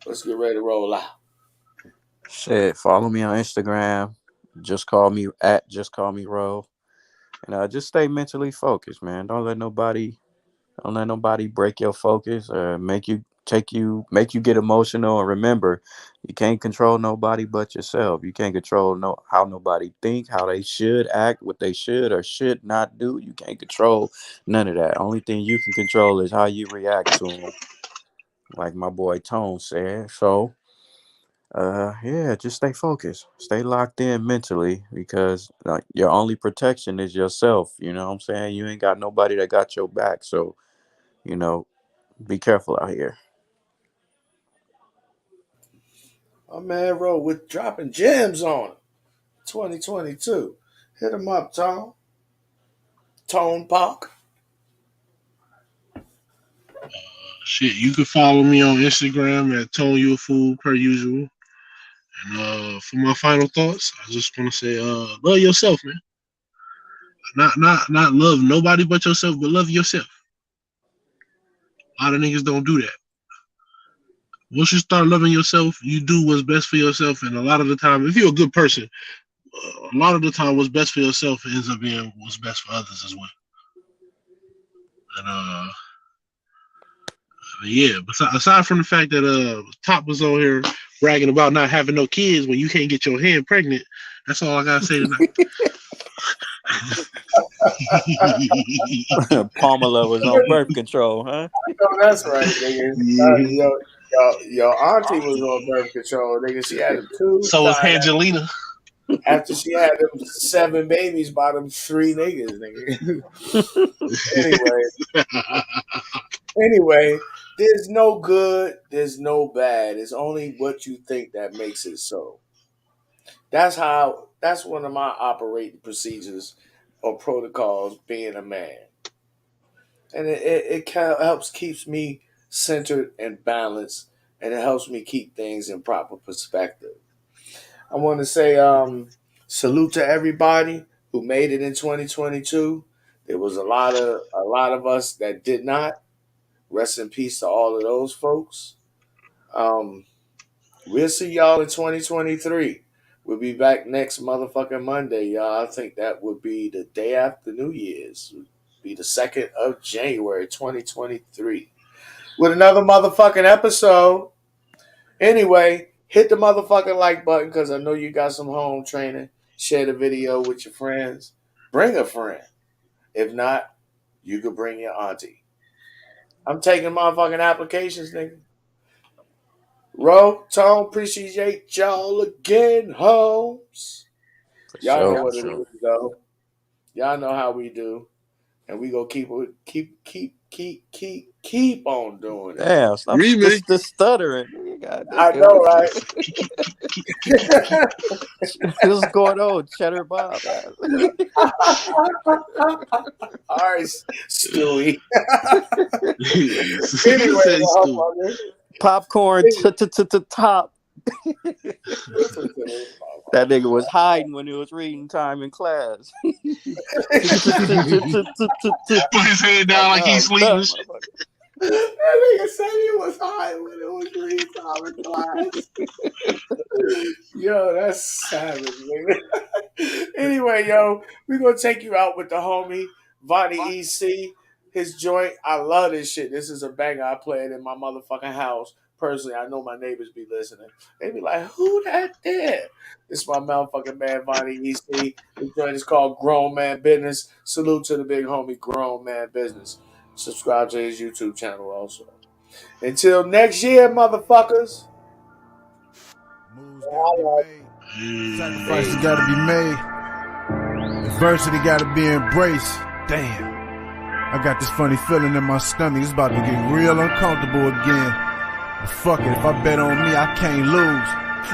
let's get ready to roll out. Shit, follow me on Instagram. Just call me Ro. And just stay mentally focused, man. Don't let nobody break your focus or make you get emotional. And remember, you can't control nobody but yourself. You can't control how nobody think, how they should act, what they should or should not do. You can't control none of that. Only thing you can control is how you react to them, like my boy Tone said. So yeah, just stay focused, stay locked in mentally, because your only protection is yourself. You know what I'm saying? You ain't got nobody that got your back. So, be careful out here. My man Ro with dropping gems on it. 2022. Hit him up, Tone. Tone Park. Shit, you can follow me on Instagram at Tone You a Fool per usual. And for my final thoughts, I just want to say, love yourself, man. Not love nobody but yourself, but love yourself. A lot of niggas don't do that. Once you start loving yourself, you do what's best for yourself. And a lot of the time, if you're a good person, a lot of the time, what's best for yourself ends up being what's best for others as well. And yeah, aside from the fact that Top was on here bragging about not having no kids when you can't get your hand pregnant, that's all I gotta say tonight. Pamela was on birth control, huh? Oh, that's right, nigga. Your auntie was on birth control, nigga. She had them two. So was Angelina. After she had them 7 babies by them 3 niggas, nigga. Anyway, there's no good, there's no bad. It's only what you think that makes it so. That's one of my operating procedures or protocols being a man. And it helps keeps me centered and balanced, and it helps me keep things in proper perspective. I want to say salute to everybody who made it in 2022. There was a lot of us that did not. Rest in peace to all of those folks. We'll see y'all in 2023. We'll be back next motherfucking Monday, y'all. I think that would be the day after New Year's. Be the 2nd of January, 2023. With another motherfucking episode. Anyway, hit the motherfucking like button, because I know you got some home training. Share the video with your friends. Bring a friend. If not, you could bring your auntie. I'm taking motherfucking applications, nigga. Ro, Tone, appreciate y'all again, homes. Y'all know what it is, though. Y'all know how we do. And we gonna keep on doing it. Damn, stop the stuttering. I know, right? What's going on, Cheddar Bob? All right, Stewie. Anyway, popcorn to top. That nigga was hiding when it was reading time in class. Put his head down like he's sleeping. That nigga said he was hiding when it was reading time in class. Yo, that's savage, nigga. Anyway, yo, we gonna take you out with the homie Vonnie EC. His joint, I love this shit. This is a banger. I play it in my motherfucking house. Personally, I know my neighbors be listening. They be like, who that there? This is my motherfucking man, Vonnie EC. His joint is called Grown Man Business. Salute to the big homie, Grown Man Business. Subscribe to his YouTube channel also. Until next year, motherfuckers. Moves gotta be made. Sacrifices gotta be made. Adversity gotta be embraced. Damn. I got this funny feeling in my stomach. It's about to get real uncomfortable again. But fuck it, if I bet on me, I can't lose.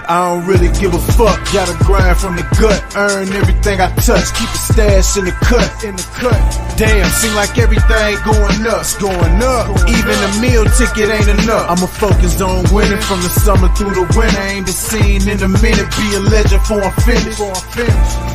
I don't really give a fuck. Gotta grind from the gut, earn everything I touch. Keep a stash in the cut. Damn, seem like everything going up. Even the meal ticket ain't enough. I'ma focus on winning from the summer through the winter. Ain't the scene in a minute. Be a legend for I'm finished.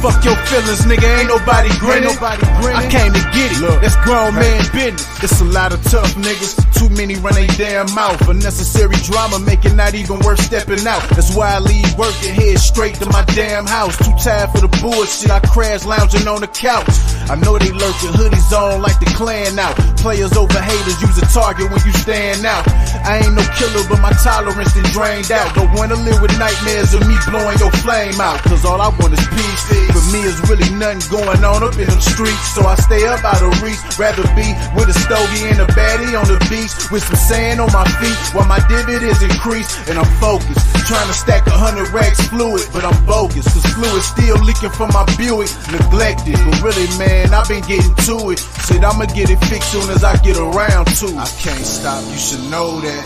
Fuck your feelings, nigga. Ain't nobody grinning. I came to get it. That's grown man business. It's a lot of tough niggas. Too many run they damn mouth. Unnecessary drama make it not even worth stepping out. That's why I leave work and head straight to my damn house. Too tired for the bullshit. I crash lounging on the couch. I know they lurking, hoodies on like the Klan out. Players over haters, use a target when you stand out. I ain't no killer, but my tolerance is drained out. Don't wanna live with nightmares of me blowing your flame out. Cause all I want is peace. For me, is really nothing going on up in them streets. So I stay up out of reach. Rather be with a stogie and a baddie on the beach, with some sand on my feet while my dividends increase. And I'm focused, trying to stack 100 racks fluid, but I'm bogus. Cause fluid still leaking from my Buick. Neglected, but really, man, I've been getting to it. Said I'ma get it fixed soon as I get around to it. I can't stop, you should know that.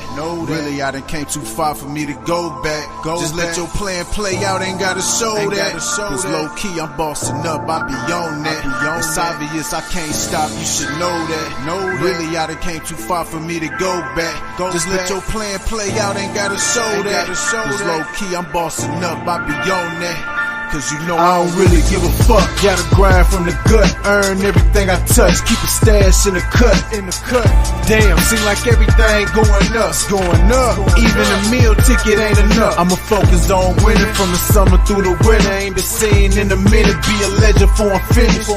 Really, I done came too far for me to go back. Just let your plan play out, ain't gotta show that. Cause low key, I'm bossing up, I be on that. It's obvious, I can't stop, you should know that. Really, I done came too far for me to go back. Just let your plan play out, ain't gotta show that. Cause low key, I'm bossing up, I be on that. Cause you know I don't really give a fuck. Gotta grind from the gut, earn everything I touch. Keep a stash in the cut. Damn, seem like everything going up. Even the meal ticket ain't enough. I'ma focus on winning from the summer through the winter. Ain't the scene in a minute. Be a legend for I'm finished.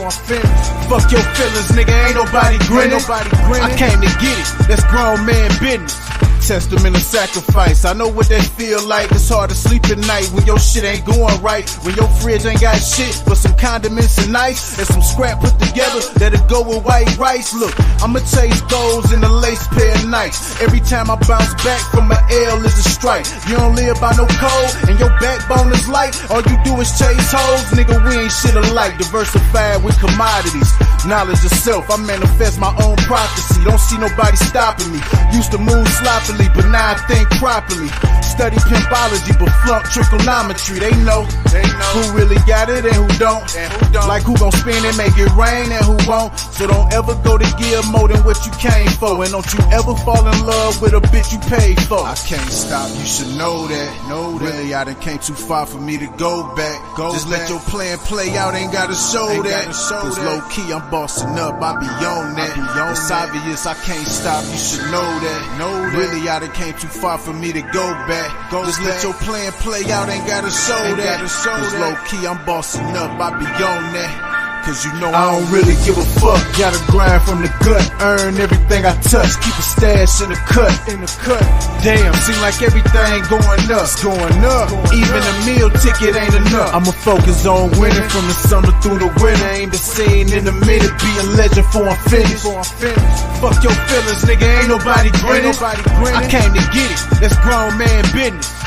Fuck your feelings, nigga. Ain't nobody grinning. I came to get it. That's grown man business. Testament of sacrifice. I know what that feel like. It's hard to sleep at night when your shit ain't going right. When your fridge ain't got shit but some condiments and ice and some scrap put together that'll go with white rice. Look, I'ma chase goals in a lace pair of Nikes. Every time I bounce back from an L is a strike. You don't live by no code and your backbone is light. All you do is chase hoes, nigga. We ain't shit alike. Diversified with commodities. Knowledge of self, I manifest my own prophecy. Don't see nobody stopping me. Used to move sloppily, but now I think properly. Study pimpology, but flunk trigonometry. They know who really got it and who don't. Like who gon' spin and make it rain and who won't. So don't ever go to give more than what you came for. And don't you ever fall in love with a bitch you paid for. I can't stop, you should know that. Really, I done came too far for me to go back. Just let your plan play out, ain't gotta show that. Cause low key, I'm bossing up, I be on that. It's obvious, I can't stop, you should know that. Really, I done came too far for me to go back. Just let your plan play out, ain't gotta show that. Cause low key, I'm bossing up, I be on that. cause you know I don't really give a fuck. Gotta grind from the gut, earn everything I touch, keep a stash in the cut. Damn, seem like everything going up. It's going up. Even a meal ticket ain't enough. I'ma focus on winning from the summer through the winter. Ain't been seen in a minute, be a legend before I'm finished. Fuck your feelings, nigga, ain't nobody grinning. I came to get it, that's grown man business.